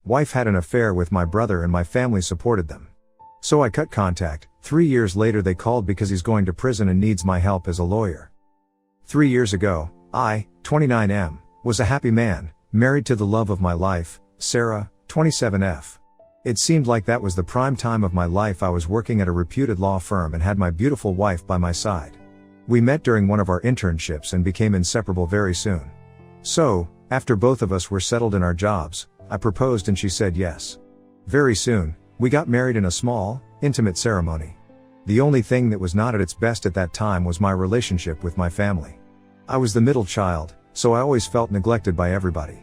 Wife had an affair with my brother and my family supported them. So I cut contact. 3 years later they called because he's going to prison and needs my help as a lawyer. 3 years ago, I, 29M, was a happy man, married to the love of my life, Sarah, 27F. It seemed like that was the prime time of my life. I was working at a reputed law firm and had my beautiful wife by my side. We met during one of our internships and became inseparable very soon. So, after both of us were settled in our jobs, I proposed and she said yes. Very soon, we got married in a small, intimate ceremony. The only thing that was not at its best at that time was my relationship with my family. I was the middle child, so I always felt neglected by everybody.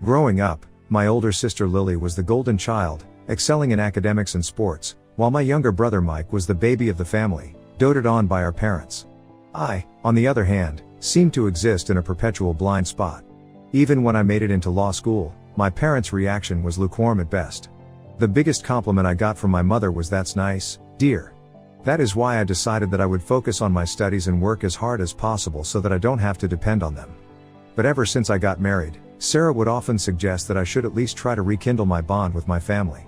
Growing up, my older sister Lily was the golden child, excelling in academics and sports, while my younger brother Mike was the baby of the family, doted on by our parents. I, on the other hand, seemed to exist in a perpetual blind spot. Even when I made it into law school, my parents' reaction was lukewarm at best. The biggest compliment I got from my mother was, "That's nice, dear." That is why I decided that I would focus on my studies and work as hard as possible so that I don't have to depend on them. But ever since I got married, Sarah would often suggest that I should at least try to rekindle my bond with my family.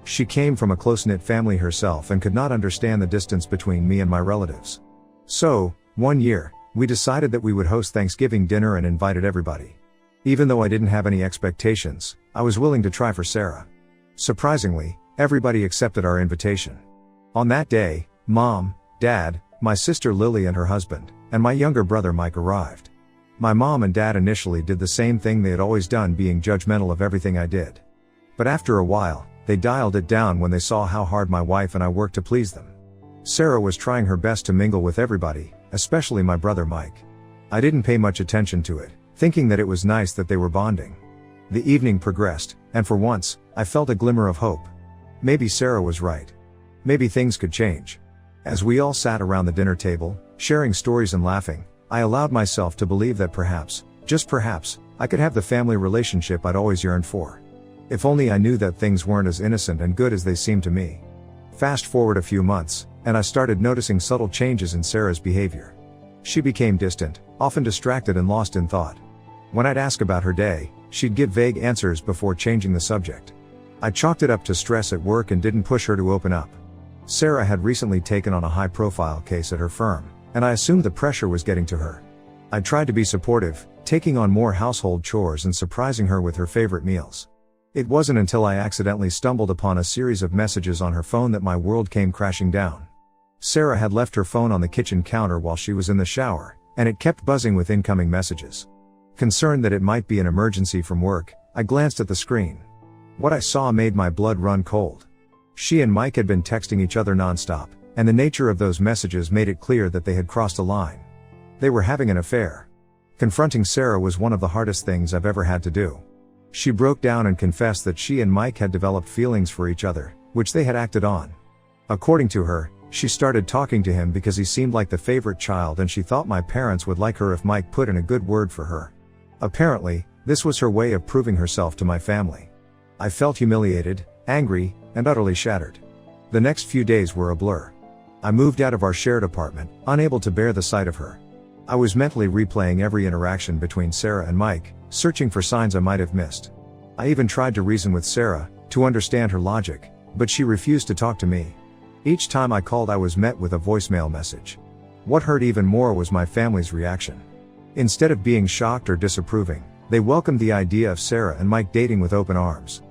She came from a close-knit family herself and could not understand the distance between me and my relatives. So, one year, we decided that we would host Thanksgiving dinner and invited everybody. Even though I didn't have any expectations, I was willing to try for Sarah. Surprisingly, everybody accepted our invitation. On that day, Mom, Dad, my sister Lily and her husband, and my younger brother Mike arrived. My mom and dad initially did the same thing they had always done, being judgmental of everything I did. But after a while, they dialed it down when they saw how hard my wife and I worked to please them. Sarah was trying her best to mingle with everybody, especially my brother Mike. I didn't pay much attention to it, thinking that it was nice that they were bonding. The evening progressed, and for once, I felt a glimmer of hope. Maybe Sarah was right. Maybe things could change. As we all sat around the dinner table, sharing stories and laughing, I allowed myself to believe that perhaps, just perhaps, I could have the family relationship I'd always yearned for. If only I knew that things weren't as innocent and good as they seemed to me. Fast forward a few months, and I started noticing subtle changes in Sarah's behavior. She became distant, often distracted and lost in thought. When I'd ask about her day, she'd give vague answers before changing the subject. I chalked it up to stress at work and didn't push her to open up. Sarah had recently taken on a high-profile case at her firm, and I assumed the pressure was getting to her. I tried to be supportive, taking on more household chores and surprising her with her favorite meals. It wasn't until I accidentally stumbled upon a series of messages on her phone that my world came crashing down. Sarah had left her phone on the kitchen counter while she was in the shower, and it kept buzzing with incoming messages. Concerned that it might be an emergency from work, I glanced at the screen. What I saw made my blood run cold. She and Mike had been texting each other nonstop, and the nature of those messages made it clear that they had crossed a line. They were having an affair. Confronting Sarah was one of the hardest things I've ever had to do. She broke down and confessed that she and Mike had developed feelings for each other, which they had acted on. According to her, she started talking to him because he seemed like the favorite child and she thought my parents would like her if Mike put in a good word for her. Apparently, this was her way of proving herself to my family. I felt humiliated, angry, and utterly shattered. The next few days were a blur. I moved out of our shared apartment, unable to bear the sight of her. I was mentally replaying every interaction between Sarah and Mike, searching for signs I might have missed. I even tried to reason with Sarah, to understand her logic, but she refused to talk to me. Each time I called I was met with a voicemail message. What hurt even more was my family's reaction. Instead of being shocked or disapproving, they welcomed the idea of Sarah and Mike dating with open arms.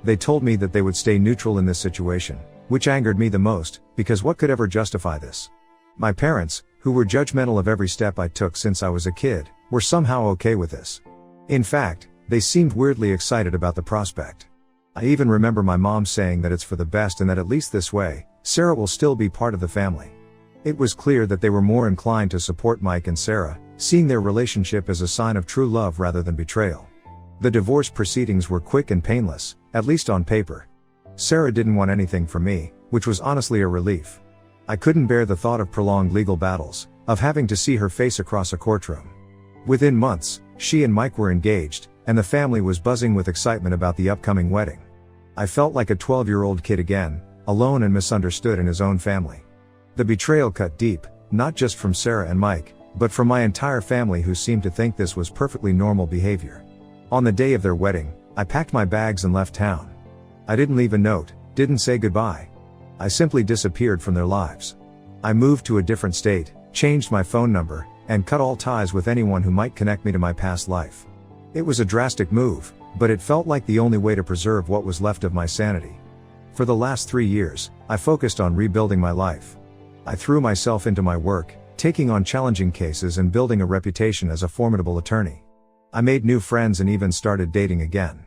They told me that they would stay neutral in this situation, which angered me the most, because what could ever justify this? My parents, who were judgmental of every step I took since I was a kid, were somehow okay with this. In fact, they seemed weirdly excited about the prospect. I even remember my mom saying that it's for the best and that at least this way, Sarah will still be part of the family. It was clear that they were more inclined to support Mike and Sarah, seeing their relationship as a sign of true love rather than betrayal. The divorce proceedings were quick and painless, at least on paper. Sarah didn't want anything from me, which was honestly a relief. I couldn't bear the thought of prolonged legal battles, of having to see her face across a courtroom. Within months, she and Mike were engaged, and the family was buzzing with excitement about the upcoming wedding. I felt like a 12-year-old kid again, alone and misunderstood in his own family. The betrayal cut deep, not just from Sarah and Mike, but from my entire family who seemed to think this was perfectly normal behavior. On the day of their wedding, I packed my bags and left town. I didn't leave a note, didn't say goodbye. I simply disappeared from their lives. I moved to a different state, changed my phone number, and cut all ties with anyone who might connect me to my past life. It was a drastic move, but it felt like the only way to preserve what was left of my sanity. For the last 3 years, I focused on rebuilding my life. I threw myself into my work, taking on challenging cases and building a reputation as a formidable attorney. I made new friends and even started dating again.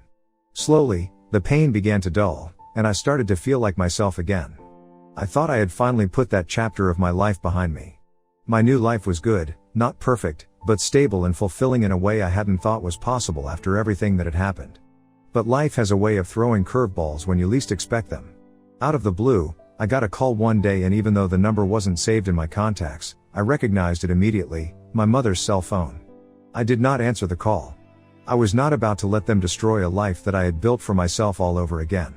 Slowly, the pain began to dull, and I started to feel like myself again. I thought I had finally put that chapter of my life behind me. My new life was good, not perfect, but stable and fulfilling in a way I hadn't thought was possible after everything that had happened. But life has a way of throwing curveballs when you least expect them. Out of the blue, I got a call one day, and even though the number wasn't saved in my contacts, I recognized it immediately: my mother's cell phone. I did not answer the call. I was not about to let them destroy a life that I had built for myself all over again.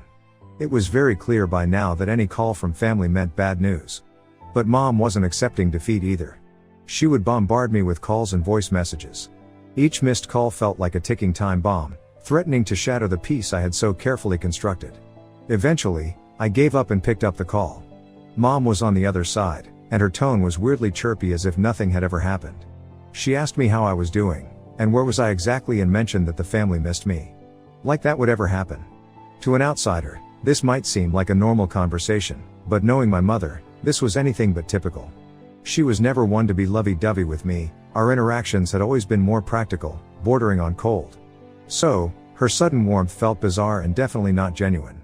It was very clear by now that any call from family meant bad news. But Mom wasn't accepting defeat either. She would bombard me with calls and voice messages. Each missed call felt like a ticking time bomb, threatening to shatter the peace I had so carefully constructed. Eventually, I gave up and picked up the call. Mom was on the other side, and her tone was weirdly chirpy, as if nothing had ever happened. She asked me how I was doing, and where was I exactly, and mentioned that the family missed me. Like that would ever happen. To an outsider, this might seem like a normal conversation, but knowing my mother, this was anything but typical. She was never one to be lovey-dovey with me. Our interactions had always been more practical, bordering on cold. So, her sudden warmth felt bizarre and definitely not genuine.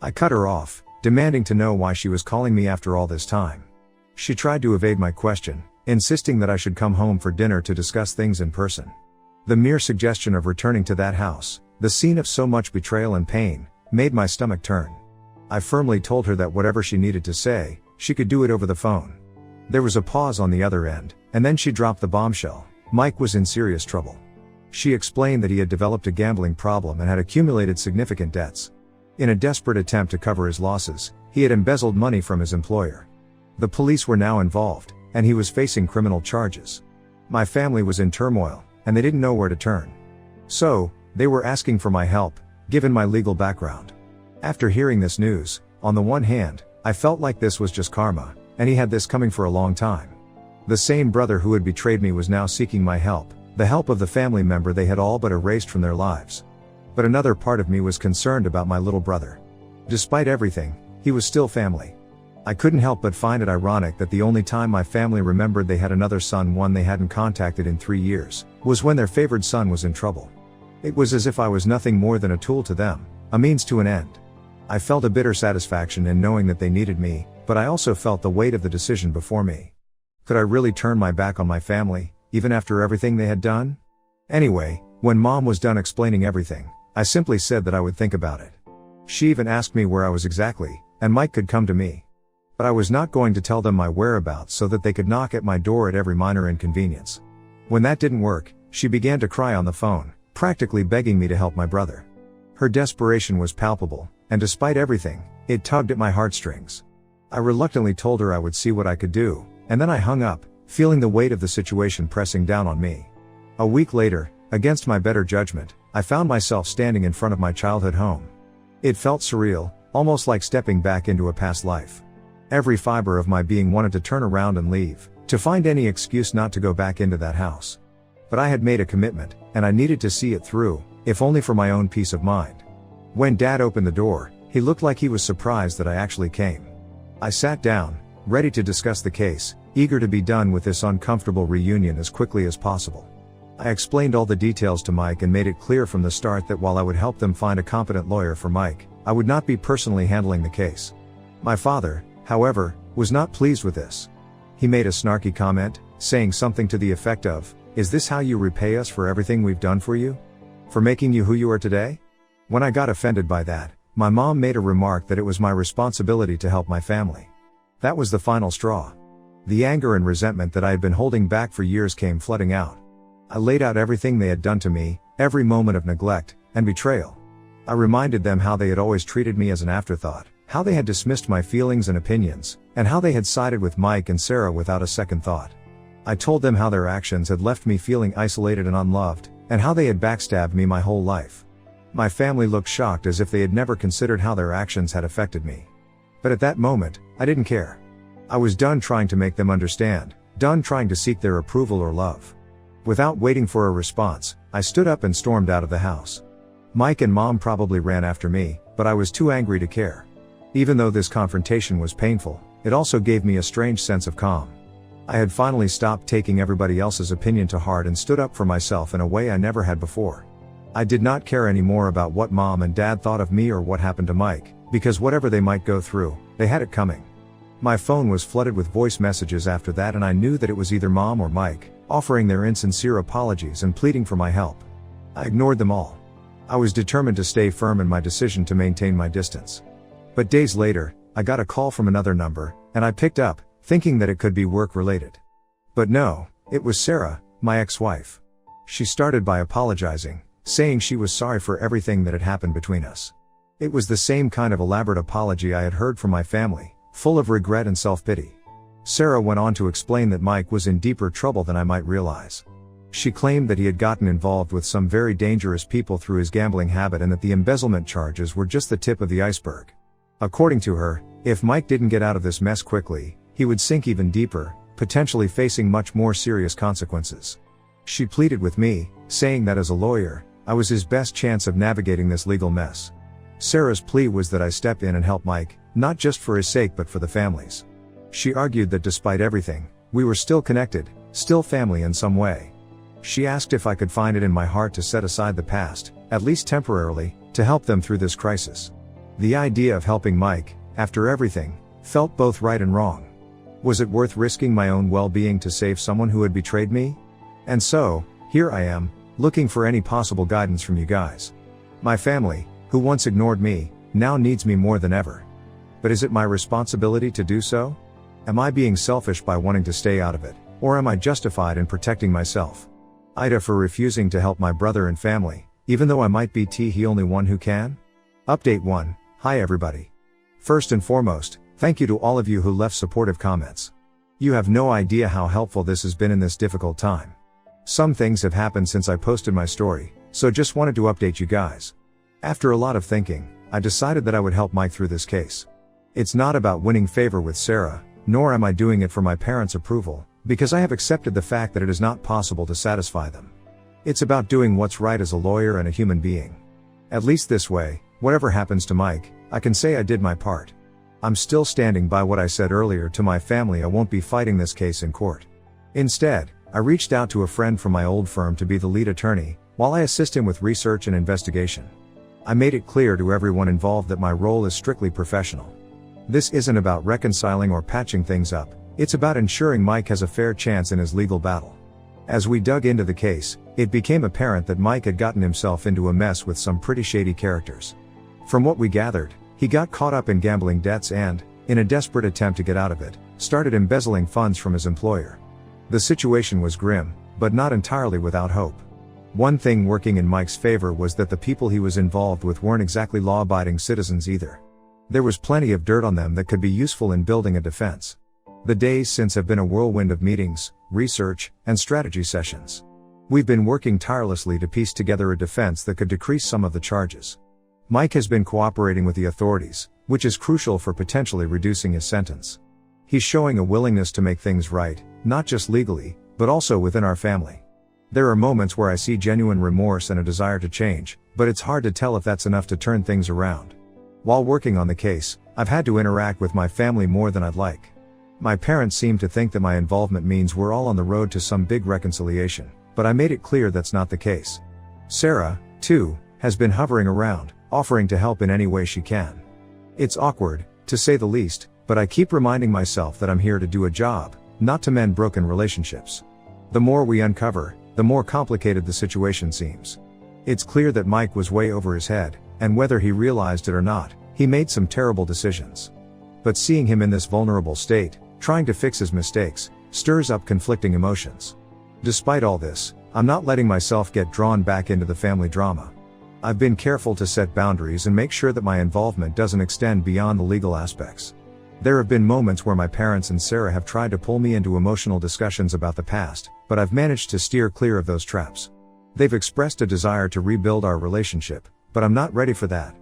I cut her off, demanding to know why she was calling me after all this time. She tried to evade my question, insisting that I should come home for dinner to discuss things in person. The mere suggestion of returning to that house, the scene of so much betrayal and pain, made my stomach turn. I firmly told her that whatever she needed to say, she could do it over the phone. There was a pause on the other end, and then she dropped the bombshell: Mike was in serious trouble. She explained that he had developed a gambling problem and had accumulated significant debts. In a desperate attempt to cover his losses, he had embezzled money from his employer. The police were now involved, and he was facing criminal charges. My family was in turmoil, and they didn't know where to turn. So, they were asking for my help, given my legal background. After hearing this news, on the one hand, I felt like this was just karma, and he had this coming for a long time. The same brother who had betrayed me was now seeking my help, the help of the family member they had all but erased from their lives. But another part of me was concerned about my little brother. Despite everything, he was still family. I couldn't help but find it ironic that the only time my family remembered they had another son, one they hadn't contacted in 3 years, was when their favored son was in trouble. It was as if I was nothing more than a tool to them, a means to an end. I felt a bitter satisfaction in knowing that they needed me, but I also felt the weight of the decision before me. Could I really turn my back on my family, even after everything they had done? Anyway, when Mom was done explaining everything, I simply said that I would think about it. She even asked me where I was exactly, and Mike could come to me. But I was not going to tell them my whereabouts so that they could knock at my door at every minor inconvenience. When that didn't work, she began to cry on the phone, practically begging me to help my brother. Her desperation was palpable, and despite everything, it tugged at my heartstrings. I reluctantly told her I would see what I could do, and then I hung up, feeling the weight of the situation pressing down on me. A week later, against my better judgment, I found myself standing in front of my childhood home. It felt surreal, almost like stepping back into a past life. Every fiber of my being wanted to turn around and leave, to find any excuse not to go back into that house. But I had made a commitment, and I needed to see it through, if only for my own peace of mind. When Dad opened the door, he looked like he was surprised that I actually came. I sat down, ready to discuss the case, eager to be done with this uncomfortable reunion as quickly as possible. I explained all the details to Mike and made it clear from the start that while I would help them find a competent lawyer for Mike, I would not be personally handling the case. My father, however, was not pleased with this. He made a snarky comment, saying something to the effect of, "Is this how you repay us for everything we've done for you? For making you who you are today?" When I got offended by that, my mom made a remark that it was my responsibility to help my family. That was the final straw. The anger and resentment that I had been holding back for years came flooding out. I laid out everything they had done to me, every moment of neglect and betrayal. I reminded them how they had always treated me as an afterthought, how they had dismissed my feelings and opinions, and how they had sided with Mike and Sarah without a second thought. I told them how their actions had left me feeling isolated and unloved, and how they had backstabbed me my whole life. My family looked shocked as if they had never considered how their actions had affected me. But at that moment, I didn't care. I was done trying to make them understand, done trying to seek their approval or love. Without waiting for a response, I stood up and stormed out of the house. Mike and Mom probably ran after me, but I was too angry to care. Even though this confrontation was painful, it also gave me a strange sense of calm. I had finally stopped taking everybody else's opinion to heart and stood up for myself in a way I never had before. I did not care anymore about what Mom and Dad thought of me or what happened to Mike, because whatever they might go through, they had it coming. My phone was flooded with voice messages after that, and I knew that it was either Mom or Mike, offering their insincere apologies and pleading for my help. I ignored them all. I was determined to stay firm in my decision to maintain my distance. But days later, I got a call from another number, and I picked up, thinking that it could be work-related. But no, it was Sarah, my ex-wife. She started by apologizing, saying she was sorry for everything that had happened between us. It was the same kind of elaborate apology I had heard from my family, full of regret and self-pity. Sarah went on to explain that Mike was in deeper trouble than I might realize. She claimed that he had gotten involved with some very dangerous people through his gambling habit and that the embezzlement charges were just the tip of the iceberg. According to her, if Mike didn't get out of this mess quickly, he would sink even deeper, potentially facing much more serious consequences. She pleaded with me, saying that as a lawyer, I was his best chance of navigating this legal mess. Sarah's plea was that I step in and help Mike, not just for his sake but for the family's. She argued that despite everything, we were still connected, still family in some way. She asked if I could find it in my heart to set aside the past, at least temporarily, to help them through this crisis. The idea of helping Mike, after everything, felt both right and wrong. Was it worth risking my own well-being to save someone who had betrayed me? And so, here I am, looking for any possible guidance from you guys. My family, who once ignored me, now needs me more than ever. But is it my responsibility to do so? Am I being selfish by wanting to stay out of it, or am I justified in protecting myself? AITA for refusing to help my brother and family, even though I might be he only one who can? Update 1. Hi everybody. First and foremost, thank you to all of you who left supportive comments. You have no idea how helpful this has been in this difficult time. Some things have happened since I posted my story, so just wanted to update you guys. After a lot of thinking, I decided that I would help Mike through this case. It's not about winning favor with Sarah, nor am I doing it for my parents' approval, because I have accepted the fact that it is not possible to satisfy them. It's about doing what's right as a lawyer and a human being. At least this way, whatever happens to Mike, I can say I did my part. I'm still standing by what I said earlier to my family. I won't be fighting this case in court. Instead, I reached out to a friend from my old firm to be the lead attorney, while I assist him with research and investigation. I made it clear to everyone involved that my role is strictly professional. This isn't about reconciling or patching things up, it's about ensuring Mike has a fair chance in his legal battle. As we dug into the case, it became apparent that Mike had gotten himself into a mess with some pretty shady characters. From what we gathered, he got caught up in gambling debts and, in a desperate attempt to get out of it, started embezzling funds from his employer. The situation was grim, but not entirely without hope. One thing working in Mike's favor was that the people he was involved with weren't exactly law-abiding citizens either. There was plenty of dirt on them that could be useful in building a defense. The days since have been a whirlwind of meetings, research, and strategy sessions. We've been working tirelessly to piece together a defense that could decrease some of the charges. Mike has been cooperating with the authorities, which is crucial for potentially reducing his sentence. He's showing a willingness to make things right, not just legally, but also within our family. There are moments where I see genuine remorse and a desire to change, but it's hard to tell if that's enough to turn things around. While working on the case, I've had to interact with my family more than I'd like. My parents seem to think that my involvement means we're all on the road to some big reconciliation, but I made it clear that's not the case. Sarah, too, has been hovering around, offering to help in any way she can. It's awkward, to say the least, but I keep reminding myself that I'm here to do a job, not to mend broken relationships. The more we uncover, the more complicated the situation seems. It's clear that Mike was way over his head, and whether he realized it or not, he made some terrible decisions. But seeing him in this vulnerable state, trying to fix his mistakes, stirs up conflicting emotions. Despite all this, I'm not letting myself get drawn back into the family drama. I've been careful to set boundaries and make sure that my involvement doesn't extend beyond the legal aspects. There have been moments where my parents and Sarah have tried to pull me into emotional discussions about the past, but I've managed to steer clear of those traps. They've expressed a desire to rebuild our relationship, but I'm not ready for that.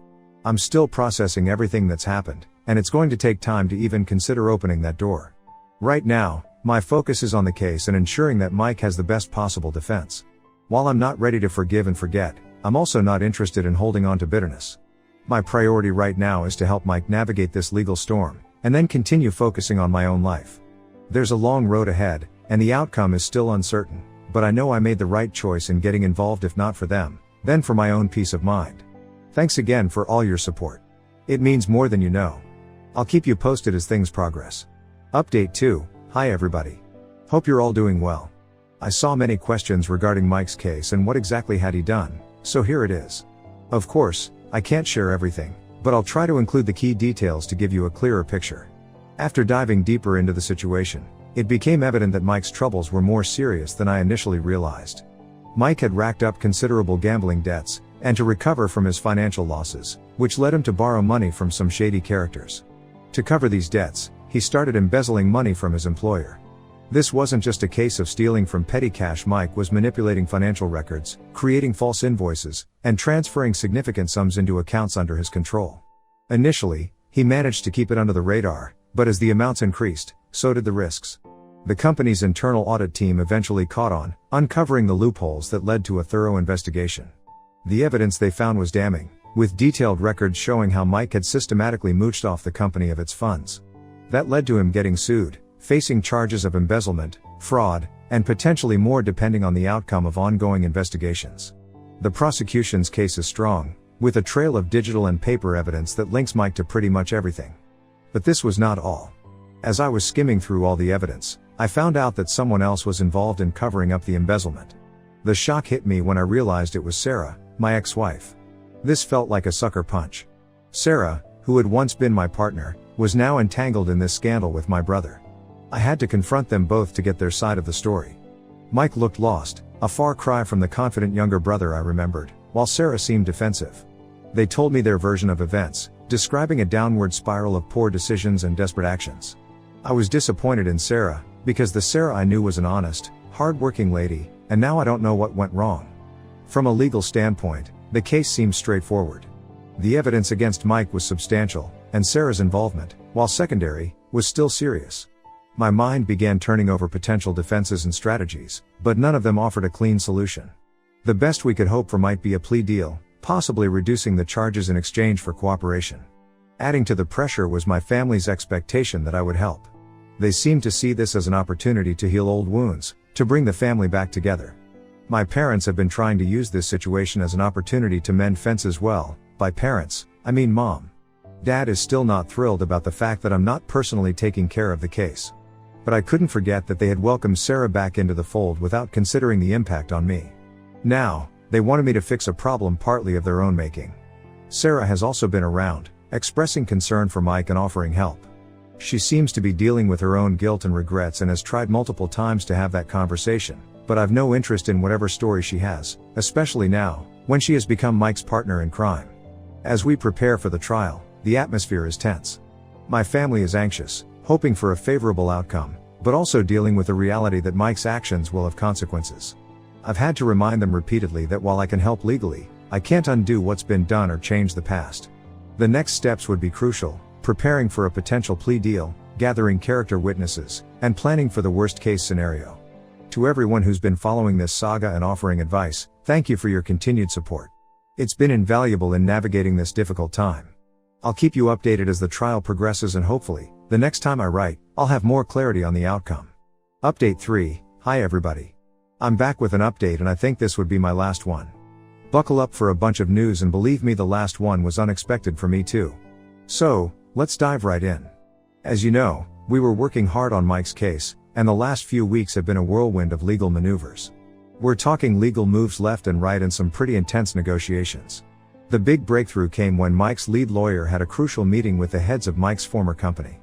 I'm still processing everything that's happened, and it's going to take time to even consider opening that door. Right now, my focus is on the case and ensuring that Mike has the best possible defense. While I'm not ready to forgive and forget, I'm also not interested in holding on to bitterness. My priority right now is to help Mike navigate this legal storm, and then continue focusing on my own life. There's a long road ahead, and the outcome is still uncertain, but I know I made the right choice in getting involved, if not for them, then for my own peace of mind. Thanks again for all your support. It means more than you know. I'll keep you posted as things progress. Update 2. Hi everybody. Hope you're all doing well. I saw many questions regarding Mike's case and what exactly had he done, so here it is. Of course, I can't share everything, but I'll try to include the key details to give you a clearer picture. After diving deeper into the situation, it became evident that Mike's troubles were more serious than I initially realized. Mike had racked up considerable gambling debts, and to recover from his financial losses, which led him to borrow money from some shady characters. To cover these debts, he started embezzling money from his employer. This wasn't just a case of stealing from petty cash. Mike was manipulating financial records, creating false invoices, and transferring significant sums into accounts under his control. Initially, he managed to keep it under the radar, but as the amounts increased, so did the risks. The company's internal audit team eventually caught on, uncovering the loopholes that led to a thorough investigation. The evidence they found was damning, with detailed records showing how Mike had systematically mooched off the company of its funds. That led to him getting sued, facing charges of embezzlement, fraud, and potentially more depending on the outcome of ongoing investigations. The prosecution's case is strong, with a trail of digital and paper evidence that links Mike to pretty much everything. But this was not all. As I was skimming through all the evidence, I found out that someone else was involved in covering up the embezzlement. The shock hit me when I realized it was Sarah, my ex-wife. This felt like a sucker punch. Sarah, who had once been my partner, was now entangled in this scandal with my brother. I had to confront them both to get their side of the story. Mike looked lost, a far cry from the confident younger brother I remembered, while Sarah seemed defensive. They told me their version of events, describing a downward spiral of poor decisions and desperate actions. I was disappointed in Sarah, because the Sarah I knew was an honest, hard-working lady, and now I don't know what went wrong. From a legal standpoint, the case seemed straightforward. The evidence against Mike was substantial, and Sarah's involvement, while secondary, was still serious. My mind began turning over potential defenses and strategies, but none of them offered a clean solution. The best we could hope for might be a plea deal, possibly reducing the charges in exchange for cooperation. Adding to the pressure was my family's expectation that I would help. They seemed to see this as an opportunity to heal old wounds, to bring the family back together. My parents have been trying to use this situation as an opportunity to mend fences. Well, by parents, I mean Mom. Dad is still not thrilled about the fact that I'm not personally taking care of the case. But I couldn't forget that they had welcomed Sarah back into the fold without considering the impact on me. Now, they wanted me to fix a problem partly of their own making. Sarah has also been around, expressing concern for Mike and offering help. She seems to be dealing with her own guilt and regrets and has tried multiple times to have that conversation, but I've no interest in whatever story she has, especially now, when she has become Mike's partner in crime. As we prepare for the trial, the atmosphere is tense. My family is anxious, hoping for a favorable outcome, but also dealing with the reality that Mike's actions will have consequences. I've had to remind them repeatedly that while I can help legally, I can't undo what's been done or change the past. The next steps would be crucial: preparing for a potential plea deal, gathering character witnesses, and planning for the worst-case scenario. To everyone who's been following this saga and offering advice, thank you for your continued support. It's been invaluable in navigating this difficult time. I'll keep you updated as the trial progresses, and hopefully, the next time I write, I'll have more clarity on the outcome. Update 3. Hi everybody. I'm back with an update, and I think this would be my last one. Buckle up for a bunch of news, and believe me, the last one was unexpected for me too. So, let's dive right in. As you know, we were working hard on Mike's case, and the last few weeks have been a whirlwind of legal maneuvers. We're talking legal moves left and right and some pretty intense negotiations. The big breakthrough came when Mike's lead lawyer had a crucial meeting with the heads of Mike's former company.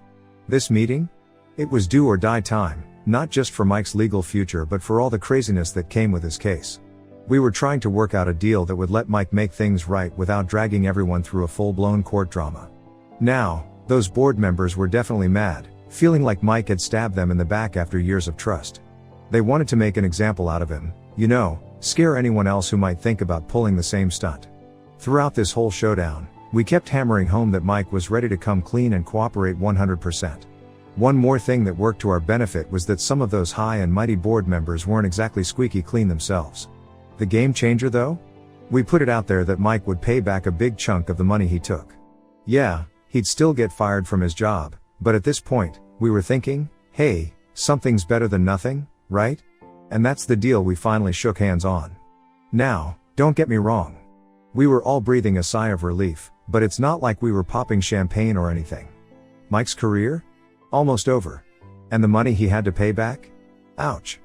This meeting? It was do or die time, not just for Mike's legal future but for all the craziness that came with his case. We were trying to work out a deal that would let Mike make things right without dragging everyone through a full-blown court drama. Now, those board members were definitely mad, feeling like Mike had stabbed them in the back after years of trust. They wanted to make an example out of him, scare anyone else who might think about pulling the same stunt. Throughout this whole showdown, we kept hammering home that Mike was ready to come clean and cooperate 100%. One more thing that worked to our benefit was that some of those high and mighty board members weren't exactly squeaky clean themselves. The game changer though? We put it out there that Mike would pay back a big chunk of the money he took. Yeah, he'd still get fired from his job, but at this point, we were thinking, hey, something's better than nothing, right? And that's the deal we finally shook hands on. Now, don't get me wrong. We were all breathing a sigh of relief, but it's not like we were popping champagne or anything. Mike's career? Almost over. And the money he had to pay back? Ouch.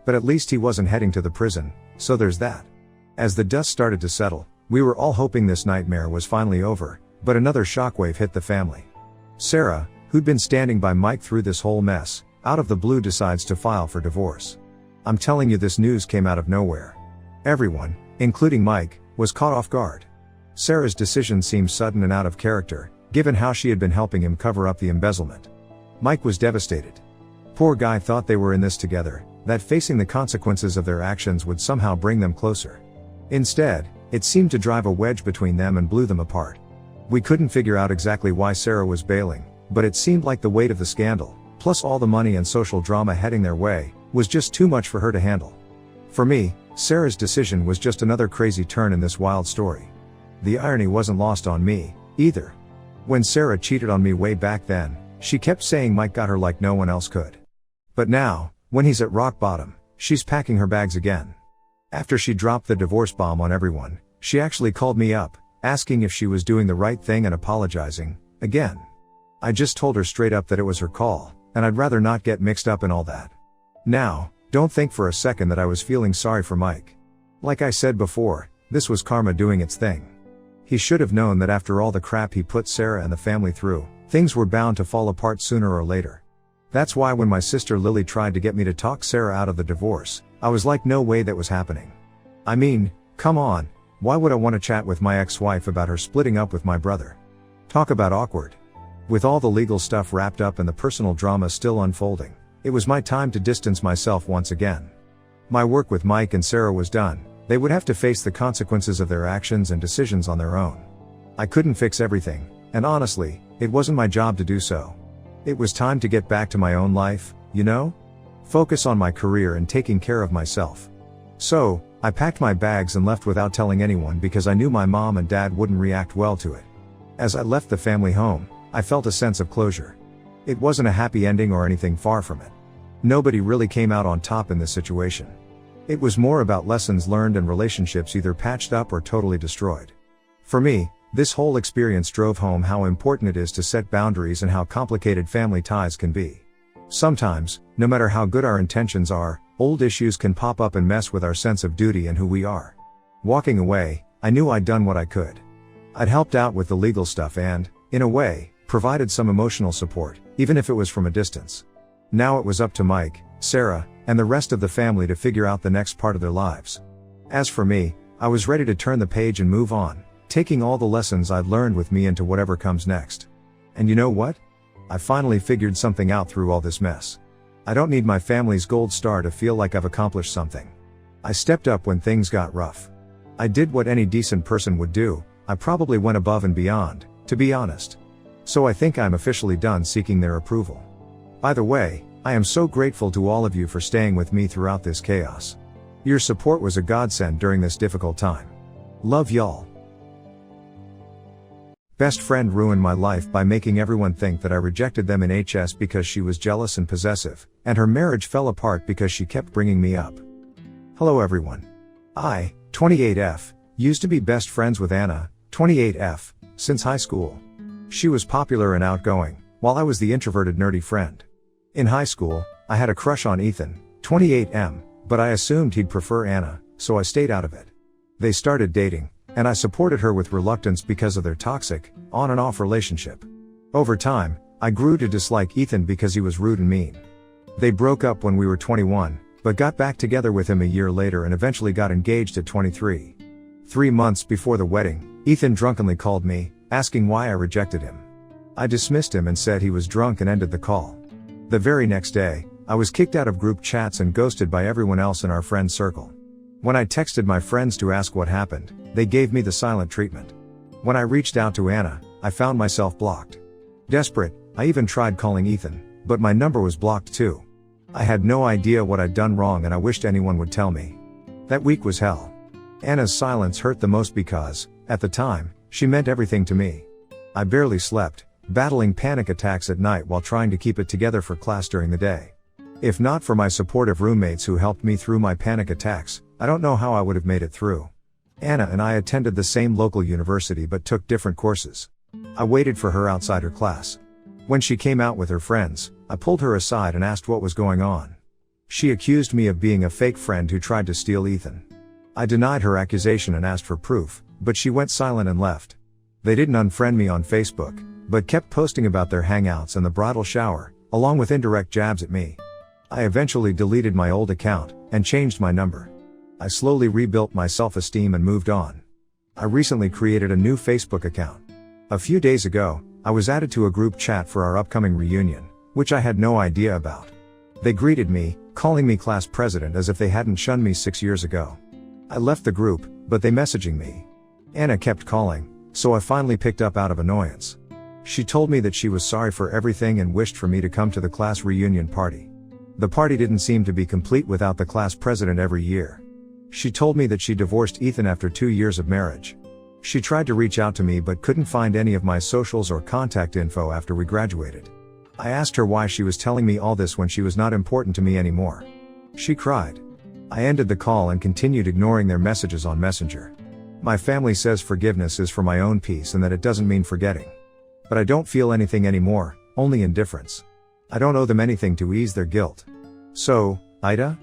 But at least he wasn't heading to the prison, so there's that. As the dust started to settle, we were all hoping this nightmare was finally over, but another shockwave hit the family. Sarah, who'd been standing by Mike through this whole mess, out of the blue decides to file for divorce. I'm telling you, this news came out of nowhere. Everyone, including Mike, was caught off guard. Sarah's decision seemed sudden and out of character, given how she had been helping him cover up the embezzlement. Mike was devastated. Poor guy thought they were in this together, that facing the consequences of their actions would somehow bring them closer. Instead, it seemed to drive a wedge between them and blew them apart. We couldn't figure out exactly why Sarah was bailing, but it seemed like the weight of the scandal, plus all the money and social drama heading their way, was just too much for her to handle. For me, Sarah's decision was just another crazy turn in this wild story. The irony wasn't lost on me, either. When Sarah cheated on me way back then, she kept saying Mike got her like no one else could. But now, when he's at rock bottom, she's packing her bags again. After she dropped the divorce bomb on everyone, she actually called me up, asking if she was doing the right thing and apologizing, again. I just told her straight up that it was her call, and I'd rather not get mixed up in all that. Now, don't think for a second that I was feeling sorry for Mike. Like I said before, this was karma doing its thing. He should have known that after all the crap he put Sarah and the family through, things were bound to fall apart sooner or later. That's why when my sister Lily tried to get me to talk Sarah out of the divorce, I was like, no way that was happening. I mean, come on, why would I want to chat with my ex-wife about her splitting up with my brother? Talk about awkward. With all the legal stuff wrapped up and the personal drama still unfolding, it was my time to distance myself once again. My work with Mike and Sarah was done. They would have to face the consequences of their actions and decisions on their own. I couldn't fix everything, and honestly, it wasn't my job to do so. It was time to get back to my own life, you know? Focus on my career and taking care of myself. So, I packed my bags and left without telling anyone because I knew my mom and dad wouldn't react well to it. As I left the family home, I felt a sense of closure. It wasn't a happy ending or anything, far from it. Nobody really came out on top in this situation. It was more about lessons learned and relationships either patched up or totally destroyed. For me, this whole experience drove home how important it is to set boundaries and how complicated family ties can be. Sometimes, no matter how good our intentions are, old issues can pop up and mess with our sense of duty and who we are. Walking away, I knew I'd done what I could. I'd helped out with the legal stuff and, in a way, provided some emotional support, even if it was from a distance. Now it was up to Mike, Sarah, and the rest of the family to figure out the next part of their lives. As for me, I was ready to turn the page and move on, taking all the lessons I'd learned with me into whatever comes next. And you know what? I finally figured something out through all this mess. I don't need my family's gold star to feel like I've accomplished something. I stepped up when things got rough. I did what any decent person would do. I probably went above and beyond, to be honest. So I think I'm officially done seeking their approval. By the way, I am so grateful to all of you for staying with me throughout this chaos. Your support was a godsend during this difficult time. Love y'all. Best friend ruined my life by making everyone think that I rejected them in HS because she was jealous and possessive, and her marriage fell apart because she kept bringing me up. Hello everyone. I, 28F, used to be best friends with Anna, 28F, since high school. She was popular and outgoing, while I was the introverted nerdy friend. In high school, I had a crush on Ethan, 28M, but I assumed he'd prefer Anna, so I stayed out of it. They started dating, and I supported her with reluctance because of their toxic, on and off relationship. Over time, I grew to dislike Ethan because he was rude and mean. They broke up when we were 21, but got back together with him a year later and eventually got engaged at 23. 3 months before the wedding, Ethan drunkenly called me, asking why I rejected him. I dismissed him and said he was drunk and ended the call. The very next day, I was kicked out of group chats and ghosted by everyone else in our friend circle. When I texted my friends to ask what happened, they gave me the silent treatment. When I reached out to Anna, I found myself blocked. Desperate, I even tried calling Ethan, but my number was blocked too. I had no idea what I'd done wrong and I wished anyone would tell me. That week was hell. Anna's silence hurt the most because, at the time, she meant everything to me. I barely slept, battling panic attacks at night while trying to keep it together for class during the day. If not for my supportive roommates who helped me through my panic attacks, I don't know how I would have made it through. Anna and I attended the same local university but took different courses. I waited for her outside her class. When she came out with her friends, I pulled her aside and asked what was going on. She accused me of being a fake friend who tried to steal Ethan. I denied her accusation and asked for proof, but she went silent and left. They didn't unfriend me on Facebook, but kept posting about their hangouts and the bridal shower, along with indirect jabs at me. I eventually deleted my old account and changed my number. I slowly rebuilt my self-esteem and moved on. I recently created a new Facebook account. A few days ago, I was added to a group chat for our upcoming reunion, which I had no idea about. They greeted me, calling me class president as if they hadn't shunned me 6 years ago. I left the group, but they messaging me. Anna kept calling, so I finally picked up out of annoyance. She told me that she was sorry for everything and wished for me to come to the class reunion party. The party didn't seem to be complete without the class president every year. She told me that she divorced Ethan after 2 years of marriage. She tried to reach out to me but couldn't find any of my socials or contact info after we graduated. I asked her why she was telling me all this when she was not important to me anymore. She cried. I ended the call and continued ignoring their messages on Messenger. My family says forgiveness is for my own peace and that it doesn't mean forgetting. But I don't feel anything anymore, only indifference. I don't owe them anything to ease their guilt. So, AITA?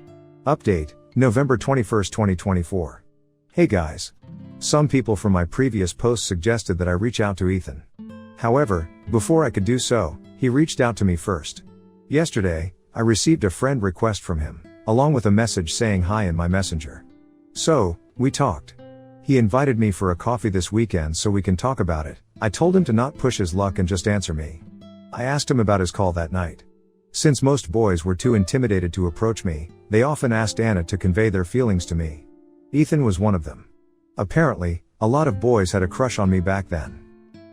Update, November 21, 2024. Hey guys. Some people from my previous post suggested that I reach out to Ethan. However, before I could do so, he reached out to me first. Yesterday, I received a friend request from him, along with a message saying hi in my messenger. So, we talked. He invited me for a coffee this weekend so we can talk about it. I told him to not push his luck and just answer me. I asked him about his call that night. Since most boys were too intimidated to approach me, they often asked Anna to convey their feelings to me. Ethan was one of them. Apparently, a lot of boys had a crush on me back then.